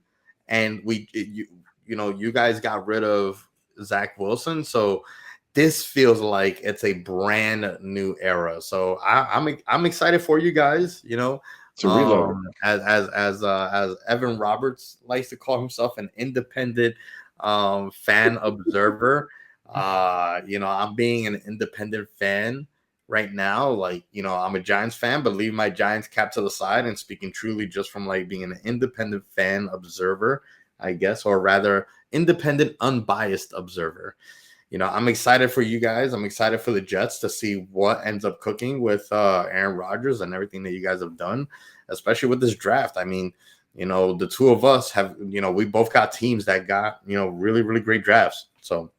and you guys got rid of Zach Wilson. So this feels like it's a brand new era. So I'm excited for you guys. It's a reload. As Evan Roberts likes to call himself, an independent fan observer. I'm being an independent fan right now. Like, I'm a Giants fan, but leave my Giants cap to the side and speaking truly just from like being an independent fan observer, I guess, or rather independent, unbiased observer. I'm excited for you guys. I'm excited for the Jets to see what ends up cooking with Aaron Rodgers and everything that you guys have done, especially with this draft. I mean, the two of us have, we both got teams that got, really, really great drafts. So,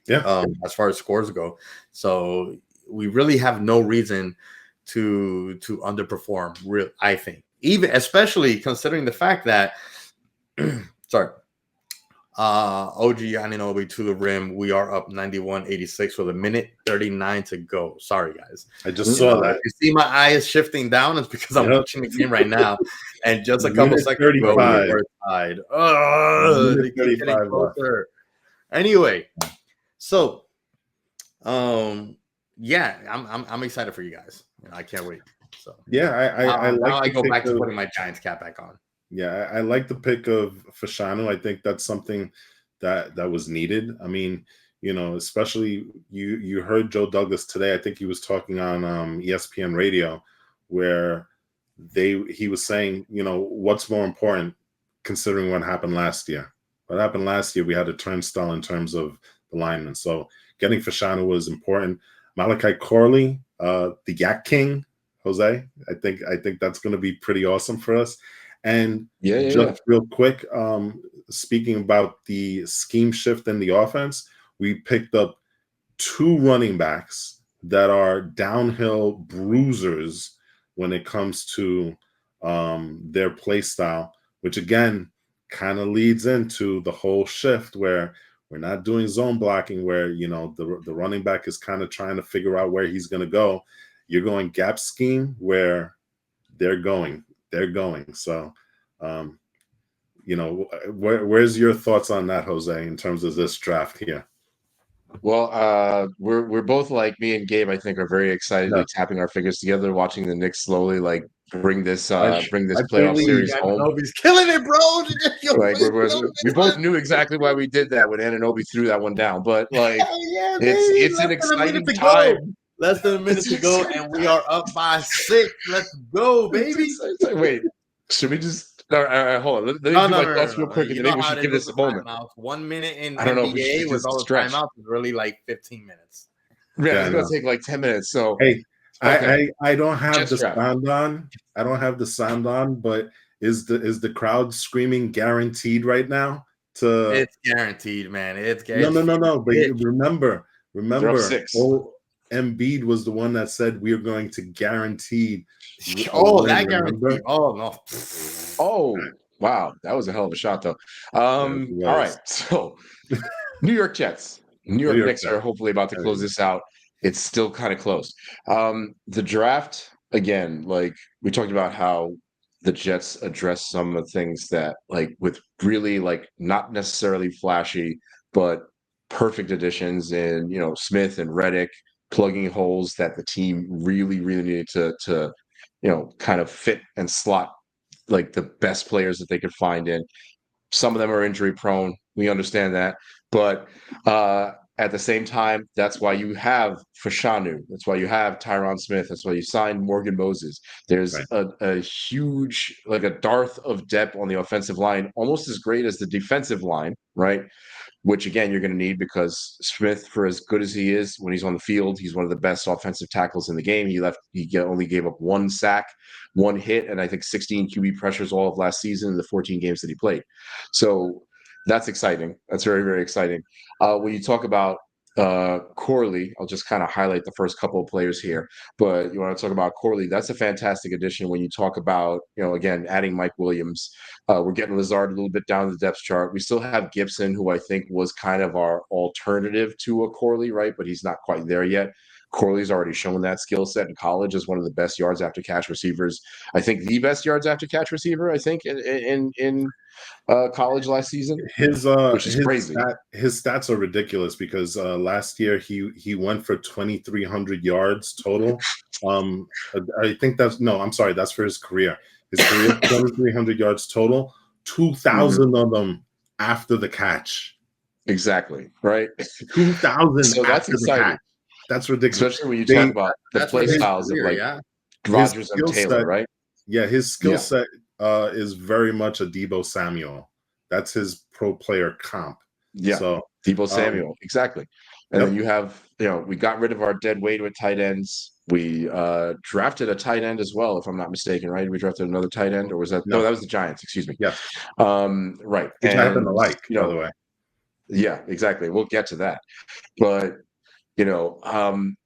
yeah, as far as scores go. So we really have no reason to underperform, I think, even especially considering the fact that sorry, OG Anunoby to the rim. We are up 91-86 with 1:39 to go. Sorry, guys. I just saw that. You see my eyes shifting down. It's because I'm watching the game right now. And just a couple seconds ago, we were tied. They keep getting closer. Anyway, so yeah, I'm excited for you guys. I can't wait. So yeah, I go back to putting my Giants cap back on. Yeah, I like the pick of Fashanu. I think that's something that was needed. I mean, especially you heard Joe Douglas today. I think he was talking on ESPN radio, where he was saying, what's more important considering what happened last year. What happened last year, we had a turnstile in terms of the linemen. So getting Fashanu was important. Malachi Corley, the Yak King, Jose. I think that's going to be pretty awesome for us. And real quick, speaking about the scheme shift in the offense, we picked up 2 running backs that are downhill bruisers when it comes to their play style, which again kind of leads into the whole shift where we're not doing zone blocking, where the running back is kind of trying to figure out where he's going to go. You're going gap scheme where they're going. So where's your thoughts on that, Jose, in terms of this draft here? Well, we're both like me and Gabe. I think are very excitedly Yeah. tapping our fingers together, watching the Knicks slowly like bring this I playoff truly- series home. Anunoby's killing it, bro. Like we both knew exactly why we did that when Anunoby threw that one down. But like, Hell yeah, it's baby. an exciting to time. Go. Less than a minute to go, and we are up by 6. Let's go, baby. Wait, should we just? All right, hold on. Let me do my thoughts real quick, and then maybe we should give this a moment. 1 minute in I don't know if we NBA should with just all the stretch. timeouts is really like 15 minutes. Yeah, it's gonna take like 10 minutes. So hey, okay. I don't have Just the draft. sound on. I don't have the sound on, but is the crowd screaming guaranteed right now? It's guaranteed, man. It's guaranteed. No. But remember, They're up 6. Embiid was the one that said we are going to guarantee. That guarantee. Oh no. Oh wow, that was a hell of a shot, though. All right, so New York Jets, New York Knicks are hopefully about to close this out. It's still kind of close. The draft again, like we talked about how the Jets address some of the things that like with really like not necessarily flashy, but perfect additions in Smith and Reddick, plugging holes that the team really needed to kind of fit and slot like the best players that they could find in. Some of them are injury prone. We understand that. But at the same time, that's why you have Fashanu. That's why you have Tyron Smith. That's why you signed Morgan Moses. There's a huge, like a dearth of depth on the offensive line, almost as great as the defensive line, right? Which again you're going to need because Smith, for as good as he is when he's on the field, he's one of the best offensive tackles in the game. He only gave up 1 sack, 1 hit, and I think 16 QB pressures all of last season in the 14 games that he played. So that's exciting. That's very, very exciting. When you talk about Corley, I'll just kind of highlight the first couple of players here. But you want to talk about Corley, that's a fantastic addition when you talk about, again, adding Mike Williams. We're getting Lazard a little bit down the depth chart. We still have Gibson, who I think was kind of our alternative to a Corley, right? But he's not quite there yet. Corley's already shown that skill set in college as one of the best yards after catch receivers. I think the best yards after catch receiver, I think, in college last season. Which is crazy. His stats are ridiculous because last year he went for 2,300 yards total. I think that's for his career. His career 2,300 yards total, 2,000 of them after the catch. Exactly, right? 2,000. So that's exciting. That's ridiculous. Especially when you talk about the play styles of like Rodgers and Taylor, right? Yeah, his skill set is very much a Deebo Samuel. That's his pro player comp. Yeah, so Deebo Samuel, exactly. And then you have, we got rid of our dead weight with tight ends. We drafted a tight end as well, if I'm not mistaken, right? We drafted another tight end, or was that? No, that was the Giants. Excuse me. Yeah. Right. Which I happen to like, by the way. Yeah, exactly. We'll get to that, but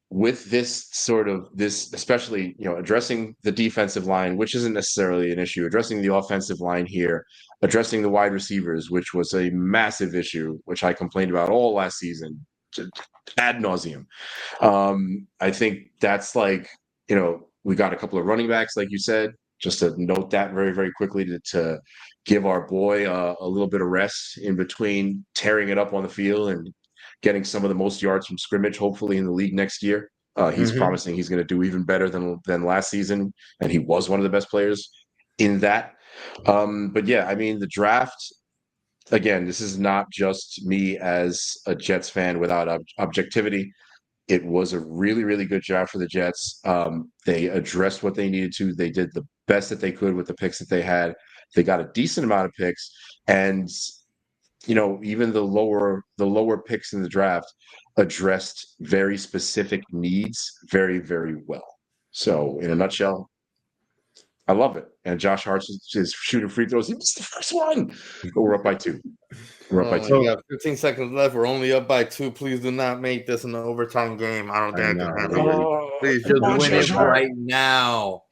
with this sort of especially addressing the defensive line, which isn't necessarily an issue, addressing the offensive line here, addressing the wide receivers, which was a massive issue, which I complained about all last season ad nauseum. I think that's like, we got a couple of running backs, like you said, just to note that very, very quickly to give our boy a little bit of rest in between tearing it up on the field and getting some of the most yards from scrimmage, hopefully in the league next year. He's promising he's going to do even better than last season, and he was one of the best players in that. But yeah, I mean, the draft, again, this is not just me as a Jets fan without objectivity. It was a really, really good job for the Jets. They addressed what they needed to. They did the best that they could with the picks that they had. They got a decent amount of picks, and even the lower picks in the draft addressed very specific needs very, very well. So in a nutshell, I love it. And Josh Hart is shooting free throws. He was the first one. But we're up by 2. We're up by 2. We got 15 seconds left. We're only up by 2. Please do not make this an overtime game. I don't think I can handle it. Please just win it right now.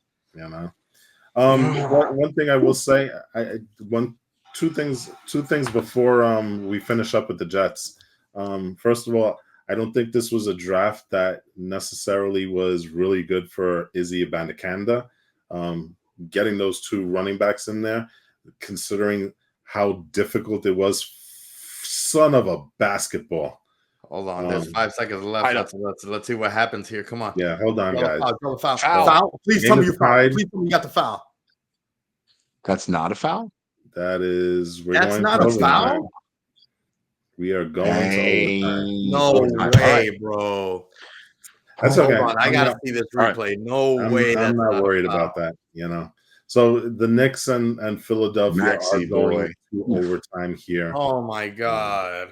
One thing I will say, two things before we finish up with the Jets. First of all, I don't think this was a draft that necessarily was really good for Izzy Abanikanda. Getting those 2 running backs in there, considering how difficult it was. Son of a basketball. Hold on, there's 5 seconds left. Let's see what happens here. Come on. Yeah, hold on, guys. Foul. Please tell me you foul. Please tell me you got the foul. That's not a foul? That is, That's not a foul? We are going to overtime. No way, bro. That's okay. Hold on, I gotta see this replay. No way. I'm not worried about that, So the Knicks and Philadelphia are going to overtime here. Oh my god.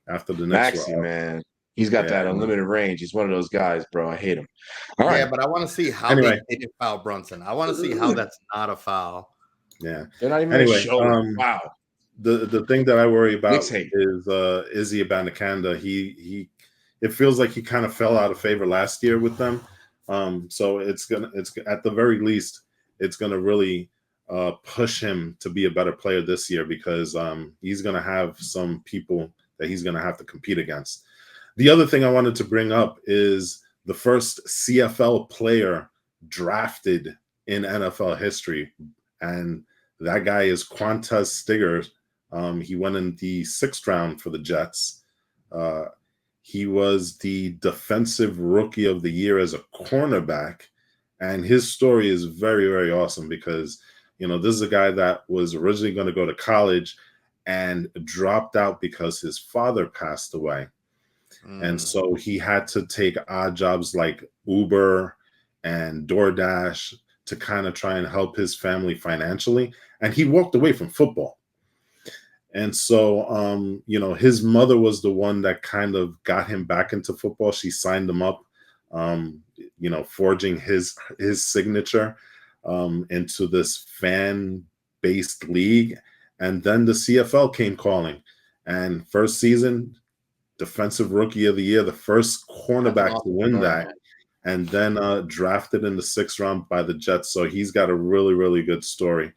After the Knicks, man. He's got that unlimited range. He's one of those guys, bro. I hate him. All right. Yeah, but I want to see how they didn't foul Brunson. I want to see how that's not a foul. Yeah. They're not even showing. Wow. The thing that I worry about is Izzy Abanikanda. It feels like he kind of fell out of favor last year with them. So it's at the very least, it's gonna really push him to be a better player this year because he's gonna have some people that he's gonna have to compete against. The other thing I wanted to bring up is the first CFL player drafted in NFL history, and that guy is Quantez Stigger. He went in the 6th round for the Jets. He was the defensive rookie of the year as a cornerback. And his story is very, very awesome because, this is a guy that was originally going to go to college and dropped out because his father passed away. And so he had to take odd jobs like Uber and DoorDash to kind of try and help his family financially. And he walked away from football. And so, his mother was the one that kind of got him back into football. She signed him up, forging his signature into this fan-based league. And then the CFL came calling. And first season, defensive rookie of the year, the first cornerback to win that. And then drafted in the 6th round by the Jets. So he's got a really, really good story.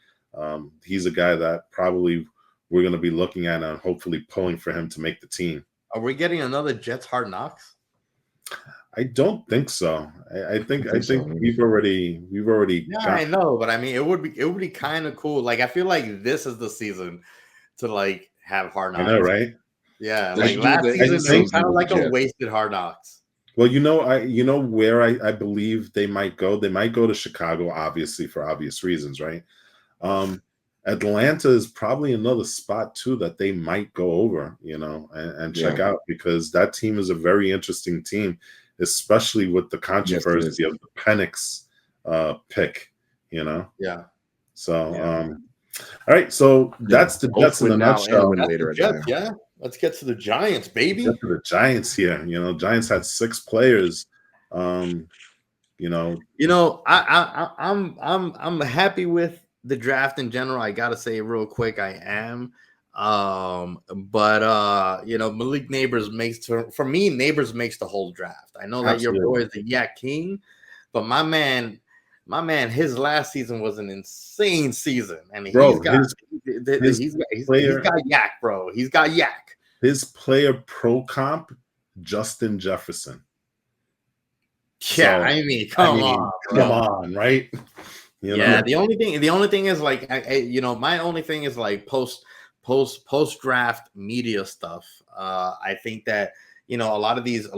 He's a guy that probably we're going to be looking at and hopefully pulling for him to make the team. Are we getting another Jets Hard Knocks? I don't think so. I think we've already. Yeah, I know, but I mean, it would be kind of cool. Like, I feel like this is the season to like have Hard Knocks. I know, right? Yeah, like last season it was kind of like a wasted Hard Knocks. Well, where I believe they might go. They might go to Chicago, obviously for obvious reasons, right? Atlanta is probably another spot too that they might go over, and check out because that team is a very interesting team, especially with the controversy of the Penix pick, Yeah. So, all right. So that's the Jets in a nutshell. Yeah. Let's get to the Giants, baby. Get to the Giants here. Giants had 6 players. I'm happy with the draft in general. I gotta say real quick, I am. But Malik Neighbors makes the whole draft. I know that your boy is the Yak King, but my man, his last season was an insane season, and he's got yak, bro. He's got yak. His player pro comp, Justin Jefferson. Yeah, come on, right? The only thing is like, my only thing is like post draft media stuff. I think that a lot of these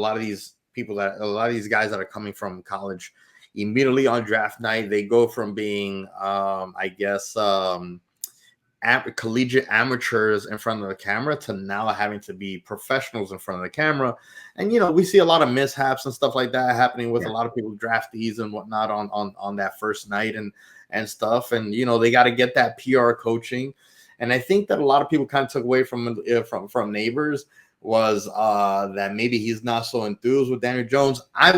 people a lot of these guys that are coming from college immediately on draft night, they go from being collegiate amateurs in front of the camera to now having to be professionals in front of the camera. And we see a lot of mishaps and stuff like that happening with a lot of people, draftees and whatnot, on that first night and stuff. And they got to get that PR coaching. And I think that a lot of people kind of took away from Neighbors was that maybe he's not so enthused with Daniel Jones. I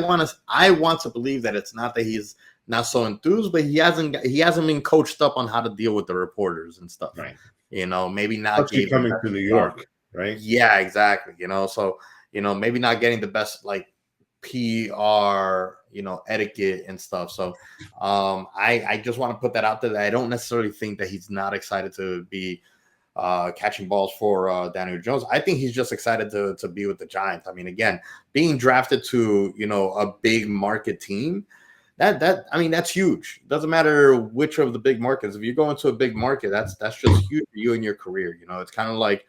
want to believe that it's not that he's not so enthused, but he hasn't been coached up on how to deal with the reporters and stuff. Right. Maybe not coming to New York, right? Yeah, exactly. So maybe not getting the best like PR, etiquette and stuff. So I just want to put that out there, that I don't necessarily think that he's not excited to be catching balls for Daniel Jones. I think he's just excited to be with the Giants. I mean, again, being drafted to a big market team, I mean, that's huge. Doesn't matter which of the big markets. If you go into a big market, that's just huge for you in your career. You know, it's kind of like,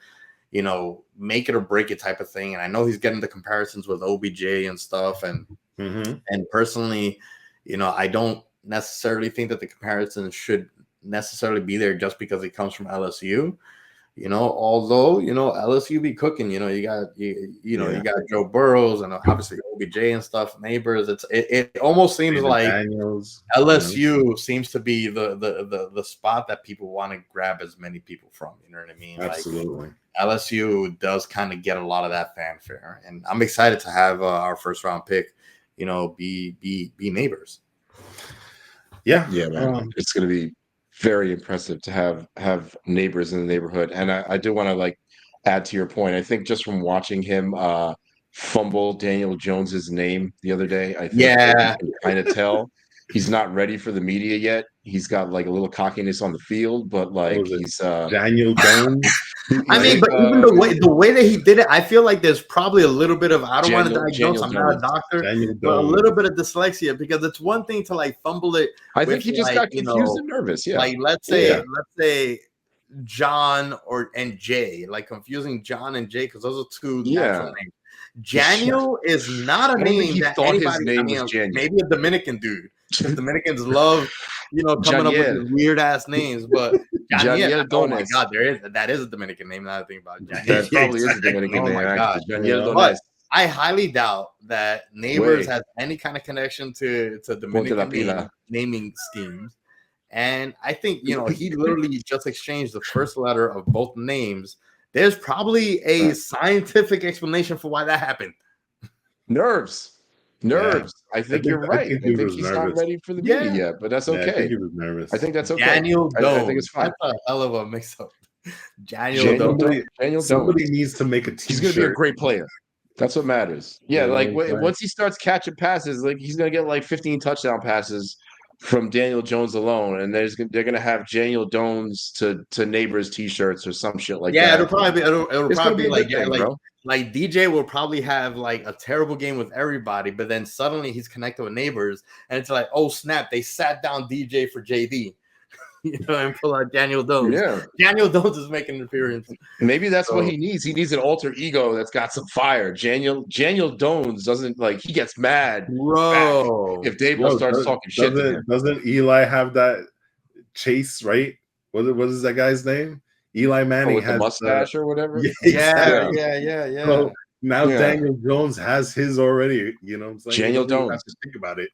you know, make it or break it type of thing. And I know he's getting the comparisons with OBJ and stuff. And and personally, you know, I don't necessarily think that the comparison should necessarily be there just because he comes from LSU. You know, although, you know, LSU be cooking, you know, you got you got Joe Burrows and obviously OBJ and stuff, neighbors. It almost seems David like Daniels, LSU seems to be the spot that people want to grab as many people from. You know what I mean? Absolutely. Like, LSU does kind of get a lot of that fanfare, and I'm excited to have our first round pick, you know, be neighbors. Yeah, man. It's going to be very impressive to have neighbors in the neighborhood. And I do want to like add to your point. I think just from watching him fumble Daniel Jones's name the other day, I think you can kind of tell he's not ready for the media yet. He's got like a little cockiness on the field, but like he's Daniel Jones. I mean, but even the way that he did it, I feel like there's probably a little bit of, I don't want to diagnose, I'm not a doctor, but a little bit of dyslexia, because it's one thing to like fumble it. I think he just got confused and nervous. Yeah. Like let's say John and Jay, like confusing John and Jay, because those are two natural names. Janiel is not a name that anybody, maybe a Dominican dude, because Dominicans love, you know, coming up with these weird ass names, but Janiel, oh my God, that is a Dominican name. Now I think about it. That probably is a Dominican name. Oh my God. But I highly doubt that Neighbors has any kind of connection to Dominican naming schemes. And I think, you know, he literally just exchanged the first letter of both names. There's probably a scientific explanation for why that happened. Nerves. I think you're right. I think he's not ready for the media yet, but that's okay. I think he was nervous. I think that's okay. Daniel Doe. I think it's fine. That's a hell of a mix-up. Daniel Doe. Somebody needs to make a t-shirt. He's going to be a great player. That's what matters. Yeah, like once he starts catching passes, like he's going to get like 15 touchdown passes from Daniel Jones alone, and they're going to have Daniel Jones to neighbors t-shirts or some shit like that. Yeah, it'll probably be like like DJ will probably have like a terrible game with everybody, but then suddenly he's connected with neighbors, and it's like, oh snap, they sat down DJ for JD. You know, and pull out Daniel Jones. Yeah, Daniel Jones is making an appearance. Maybe that's what he needs. He needs an alter ego that's got some fire. Daniel Jones doesn't like. He gets mad, bro. If Dable starts talking shit to him. Doesn't Eli have that chase? Right? What is that guy's name? Eli Manning with the mustache or whatever. Yeah. So now Daniel Jones has his already. You know what I'm saying? Daniel Jones. Have to think about it.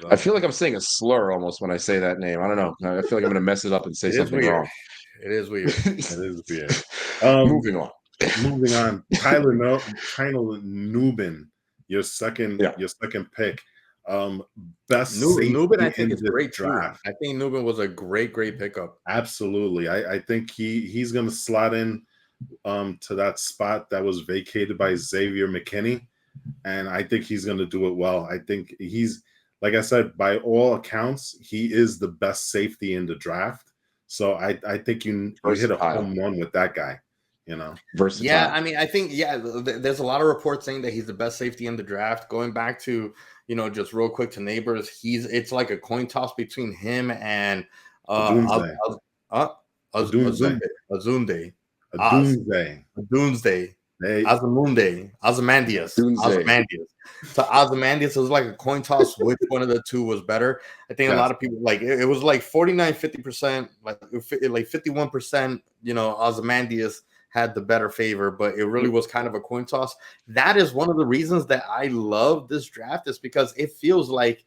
I feel like I'm saying a slur almost when I say that name. I don't know. I feel like I'm going to mess it up and say something wrong. It is weird. It is weird. Moving on. Tyler Nubin, your second pick. Best Nubin, I think, is great draft. I think Nubin was a great pickup. Absolutely. I think he's going to slot in to that spot that was vacated by Xavier McKinney, and I think he's going to do it well. I think he's, like I said, by all accounts, he is the best safety in the draft. So I think you hit a home run with that guy. You know, versatile. Yeah, I mean, I think there's a lot of reports saying that he's the best safety in the draft. Going back to, you know, just real quick to neighbors, it's like a coin toss between him and Azunde. Ozymandias. So Ozymandias was like a coin toss which one of the two was better. I think a lot of people like it was like 49-50%, like 51%, you know, Ozymandias had the better favor, but it really was kind of a coin toss. That is one of the reasons that I love this draft, is because it feels like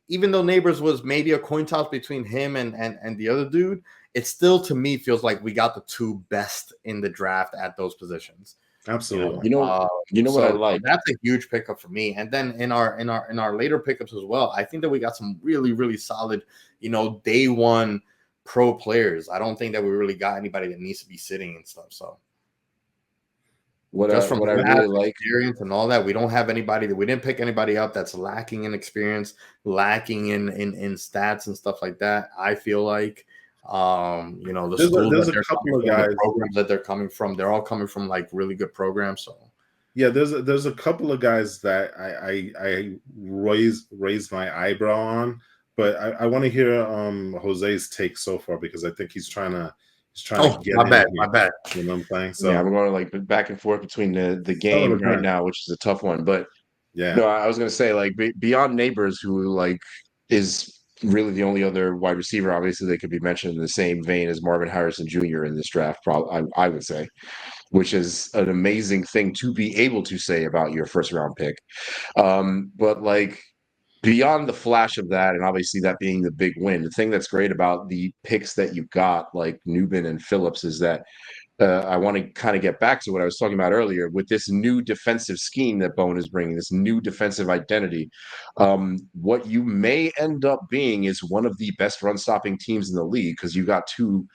even though Neighbors was maybe a coin toss between him and the other dude, it still, to me, feels like we got the two best in the draft at those positions. Absolutely. You know what I like? That's a huge pickup for me. And then in our later pickups as well, I think that we got some really, really solid, you know, day one pro players. I don't think that we really got anybody that needs to be sitting and stuff. So what I really like, experience and all that, we don't have anybody that we didn't pick anybody up that's lacking in experience, lacking in stats and stuff like that. I feel like you know, there's a couple of guys, programs that they're coming from, they're all coming from like really good programs. So Yeah, there's a couple of guys that I raised my eyebrow on, but I want to hear Jose's take so far because I think he's trying to Oh, get my in bad, here. my bad. You know what I'm saying? Yeah, So we're going like back and forth between the oh, game right now, which is a tough one. But yeah, no, I was gonna say like beyond Neighbors, who like is really the only other wide receiver. Obviously, they could be mentioned in the same vein as Marvin Harrison Jr. in this draft. Probably, I would say, which is an amazing thing to be able to say about your first round pick. But like beyond the flash of that, and obviously that being the big win, the thing that's great about the picks that you got, like Newbin and Phillips, is that I want to kind of get back to what I was talking about earlier with this new defensive scheme that Bone is bringing, this new defensive identity. What you may end up being is one of the best run stopping teams in the league because you got two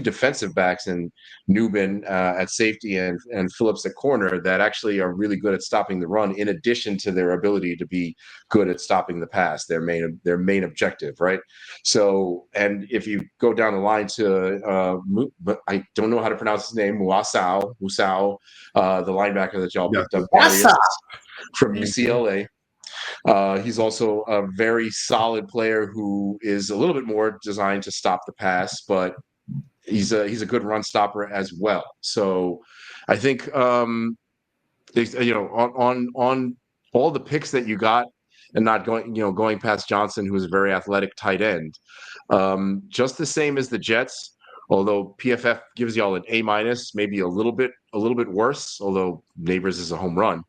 defensive backs and Newbin at safety and Phillips at corner that actually are really good at stopping the run, in addition to their ability to be good at stopping the pass, their main objective, right? So, and if you go down the line to, but I don't know how to pronounce his name, Musau, the linebacker that y'all yeah, picked up, What's Darius up? from Mhm. UCLA. He's also a very solid player who is a little bit more designed to stop the pass, but he's a good run stopper as well. So, I think on all the picks that you got, and not going past Johnson, who is a very athletic tight end. Just the same as the Jets, although PFF gives y'all an A minus, maybe a little bit worse. Although Neighbors is a home run.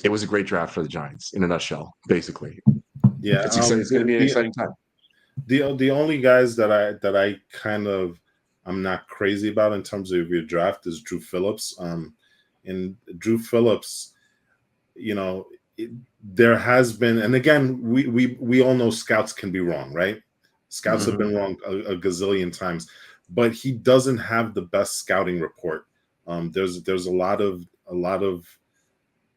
It was a great draft for the Giants in a nutshell. Basically, yeah. it's exciting. It's going to be an exciting time. The only guys that I kind of I'm not crazy about in terms of your draft is Drew Phillips. And Drew Phillips, you know, there has been, and again, we all know scouts can be wrong, right? Scouts have been wrong a gazillion times, but he doesn't have the best scouting report. There's a lot of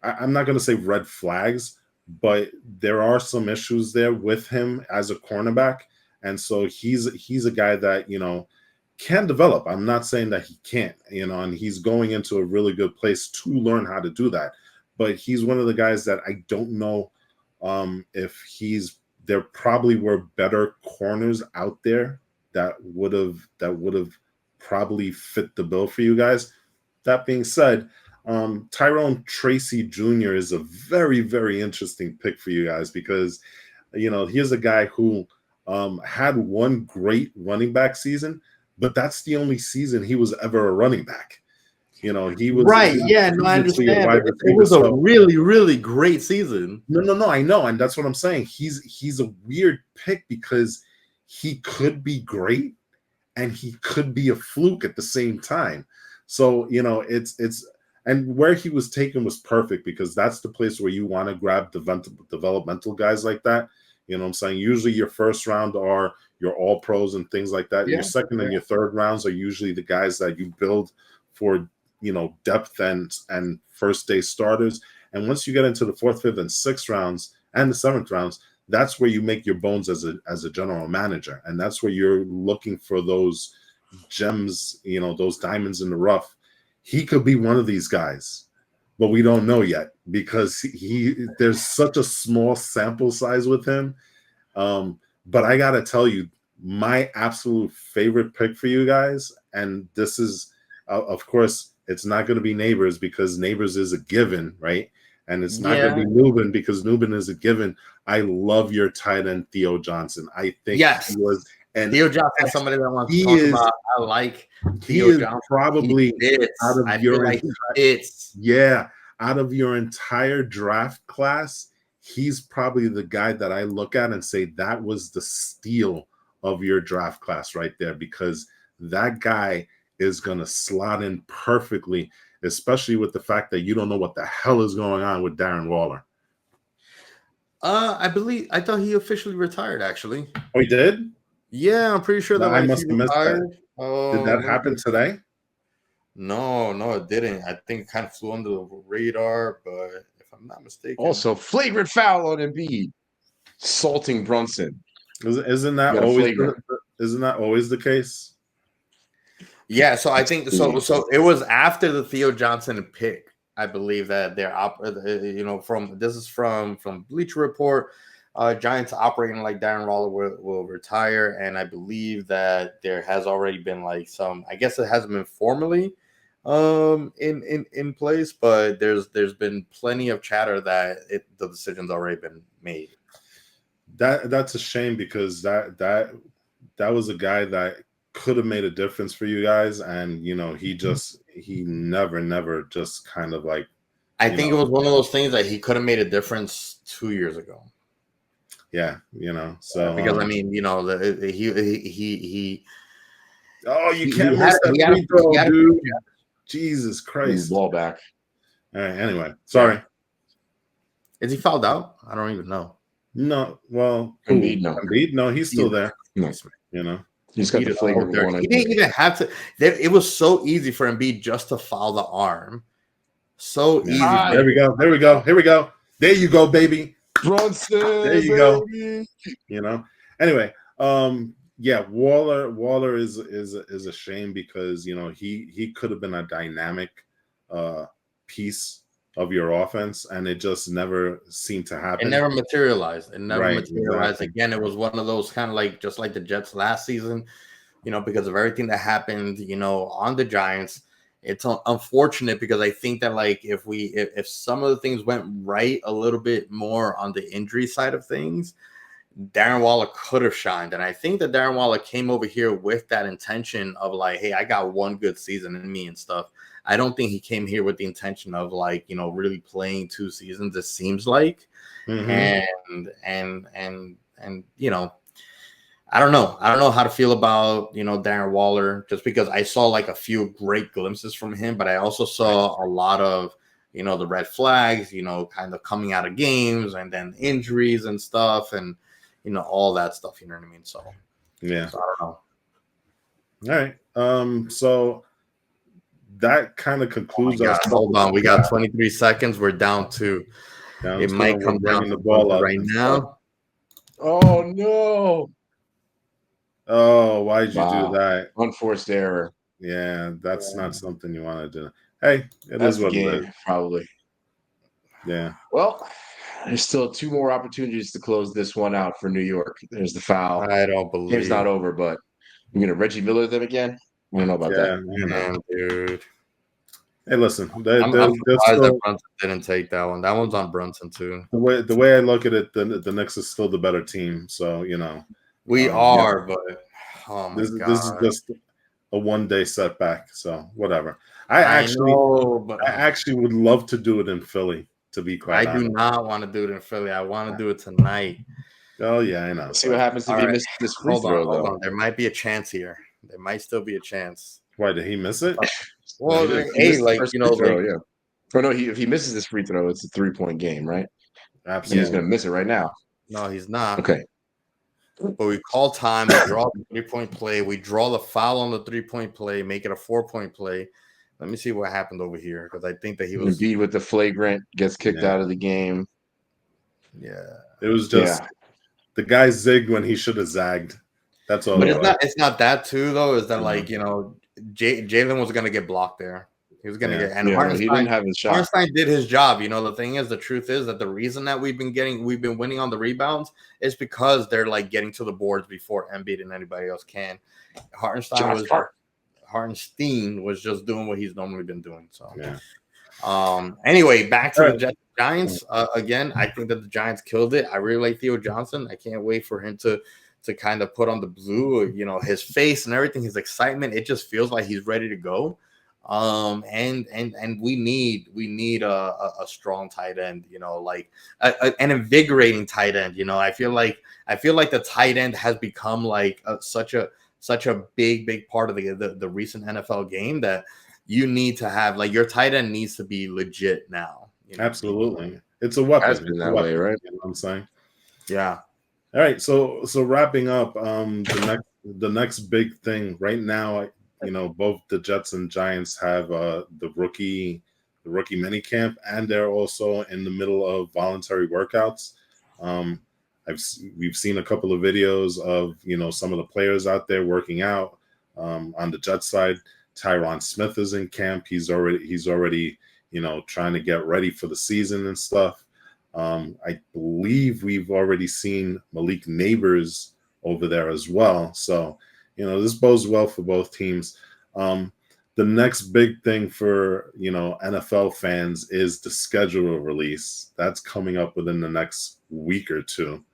I'm not going to say red flags, but there are some issues there with him as a cornerback, and so he's a guy that can develop. I'm not saying that he can't, and he's going into a really good place to learn how to do that. But he's one of the guys that I don't know if there probably were better corners out there that would have probably fit the bill for you guys. That being said, Tyrone Tracy Jr. is a very, very interesting pick for you guys because, here's a guy who had one great running back season, but that's the only season he was ever a running back. He was Right. Yeah, no, I previously a understand. wide But it receiver. was a So really, really great season. no, I know, and that's what I'm saying. He's a weird pick because he could be great and he could be a fluke at the same time. So it's and where he was taken was perfect because that's the place where you want to grab developmental guys like that. You know what I'm saying? Usually your first round are your all pros and things like that. Yeah, Your second and your third rounds are usually the guys that you build for depth and first day starters. And once you get into the fourth, fifth, and sixth rounds and the seventh rounds, that's where you make your bones as a general manager, and that's where you're looking for those gems, those diamonds in the rough. He could be one of these guys, but we don't know yet because there's such a small sample size with him. But I gotta tell you, my absolute favorite pick for you guys, and this is, of course, it's not going to be Neighbors because Neighbors is a given, right? And it's not going to be Newbin because Newbin is a given. I love your tight end, Theo Johnson. I think he was, and Theo Johnson is somebody that I want to he talk is, about. I like he Theo is Johnson. probably out of I your feel like it's out of your entire draft class, he's probably the guy that I look at and say that was the steal of your draft class right there, because that guy is going to slot in perfectly, especially with the fact that you don't know what the hell is going on with Darren Waller. I thought he officially retired, actually. Oh, he did? Yeah, I'm pretty sure that I must have missed that. Did that happen today? No, it didn't. I think it kind of flew under the radar, but if I'm not mistaken. Also, flagrant foul on Embiid, assaulting Brunson. Isn't that always the case? Yeah, so I think so. So it was after the Theo Johnson pick, I believe that from this is from Bleacher Report. Giants operating like Darren Waller will retire, and I believe that there has already been like some. I guess it hasn't been formally in place, but there's been plenty of chatter that the decision's already been made. That's a shame because that was a guy that could have made a difference for you guys, and he never just kind of like. I think it was one of those things that he could have made a difference 2 years ago. Yeah, so because I mean, he. Oh, you can't miss that free throw, dude! Jesus Christ! Ball back. All right. Anyway, sorry. Is he fouled out? I don't even know. No, well, Embiid, no, he's still there. Nice, he's got the flagrant one. He didn't even have to. It was so easy for Embiid just to foul the arm. So easy. There we go. Here we go. There you go, baby. Brunson. There you go. Anyway, yeah, Waller is a shame because he could have been a dynamic piece of your offense, and it just never seemed to happen. It never materialized. Exactly. Again, it was one of those kind of like just like the Jets last season, because of everything that happened, on the Giants. It's unfortunate because I think that like if some of the things went right a little bit more on the injury side of things, Darren Waller could have shined. And I think that Darren Waller came over here with that intention of like, hey, I got one good season in me and stuff. I don't think he came here with the intention of like, really playing 2 seasons, it seems like. Mm-hmm. And I don't know. I don't know how to feel about, Darren Waller, just because I saw like a few great glimpses from him, but I also saw a lot of, the red flags, kind of coming out of games and then injuries and stuff and, all that stuff, you know what I mean? So, yeah. So I don't know. All right. So that kind of concludes us. Hold on. We got 23 seconds. We're down to. It might come down the ball up right now. Oh, no. Oh, why'd you do that? Unforced error. Yeah, that's not something you want to do. Hey, that's what it is. Probably. Yeah. Well, there's still 2 more opportunities to close this one out for New York. There's the foul. I don't believe game's not over, but you're gonna Reggie Miller them again. I don't know about that. Dude. Hey, listen. I'm surprised that Brunson didn't take that one. That one's on Brunson too. The way I look at it, the Knicks is still the better team. So we are, but oh my God. This is just a 1-day setback. So whatever. I actually would love to do it in Philly. To be quite honest, I do not want to do it in Philly. I want to do it tonight. Oh yeah, I know. See what happens if he misses this free throw. Hold on. There might be a chance here. There might still be a chance. Why did he miss it? Well, hey, like yeah. Oh no, if he misses this free throw, it's a 3-point game, right? Absolutely. And he's gonna miss it right now. No, he's not. Okay. But we call time, we draw the 3-point play, we draw the foul on the 3-point play, make it a 4-point play. Let me see what happened over here because I think that he was Embiid with the flagrant gets kicked out of the game. Yeah, it was just the guy zigged when he should have zagged. That's all. But it's not that too though. Is that like Jalen was gonna get blocked there. He was gonna get and he didn't have his shot. Hartenstein did his job. The truth is that the reason that we've been winning on the rebounds is because they're like getting to the boards before Embiid and anybody else can. Hartenstein was just doing what he's normally been doing. So, anyway, back to the Giants. Again, I think that the Giants killed it. I really like Theo Johnson. I can't wait for him to kind of put on the blue, his face and everything, his excitement. It just feels like he's ready to go. And we need a strong tight end, like an invigorating tight end. I feel like the tight end has become like such a big part of the recent NFL game that you need to have, like, your tight end needs to be legit now. Absolutely. It's a weapon. Has been that way, right? You know what I'm saying? Yeah. All right. So wrapping up, the next big thing right now, both the Jets and Giants have the rookie mini camp, and they're also in the middle of voluntary workouts. We've seen a couple of videos of some of the players out there working out on the Jets side. Tyron Smith is in camp. He's already trying to get ready for the season and stuff. I believe we've already seen Malik Neighbors over there as well. So, this bodes well for both teams. The next big thing for, NFL fans is the schedule release. That's coming up within the next week or two.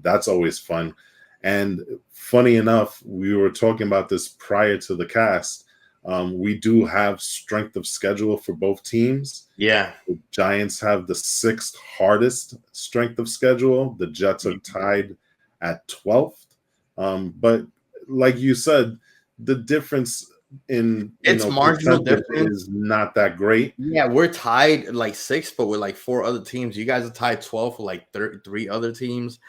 That's always fun. And funny enough, we were talking about this prior to the cast. We do have strength of schedule for both teams. Yeah. The Giants have the 6th hardest strength of schedule. The Jets are tied at 12th. But like you said, the difference in marginal difference is not that great. Yeah, we're tied like 6th, but with like 4 other teams. You guys are tied 12 with like 3 other teams.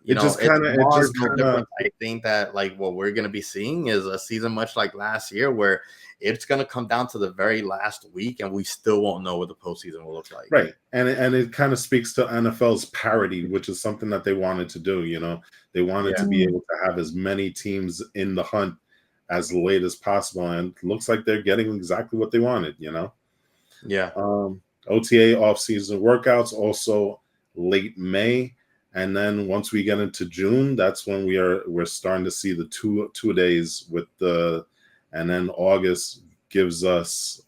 It's marginal difference. I think that like what we're gonna be seeing is a season much like last year, where it's gonna come down to the very last week, and we still won't know what the postseason will look like. Right, and it kind of speaks to NFL's parity, which is something that they wanted to do. They wanted to be able to have as many teams in the hunt as late as possible, and it looks like they're getting exactly what they wanted. Yeah. OTA off-season workouts also late May. And then once we get into June, that's when we're starting to see the two days and then August gives us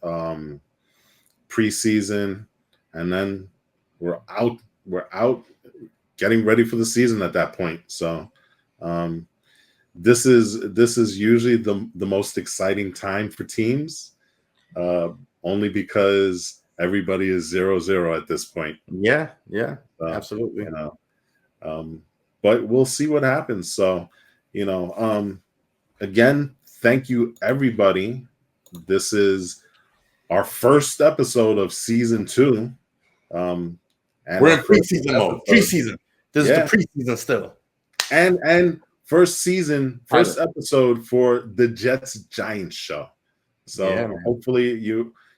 preseason, and then we're out getting ready for the season at that point. So this is usually the most exciting time for teams, only because everybody is 0-0 at this point. Yeah, absolutely. But we'll see what happens. So, again, thank you, everybody. This is our first episode of season 2. And we're in preseason mode. Preseason. This is the preseason still. And first episode for the Jets Giants show. So hopefully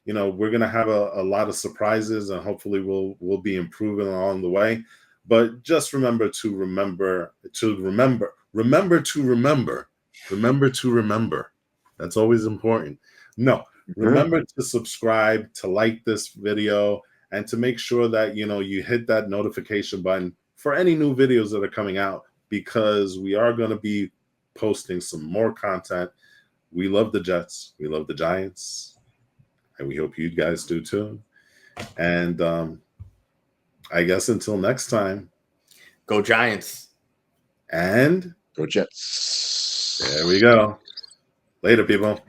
we're gonna have a lot of surprises, and hopefully we'll be improving along the way. But just remember to remember. That's always important. No, remember to subscribe, to like this video, and to make sure that you hit that notification button for any new videos that are coming out, because we are going to be posting some more content. We love the Jets, we love the Giants, and we hope you guys do too. And I guess until next time, go Giants and go Jets. There we go. Later, people.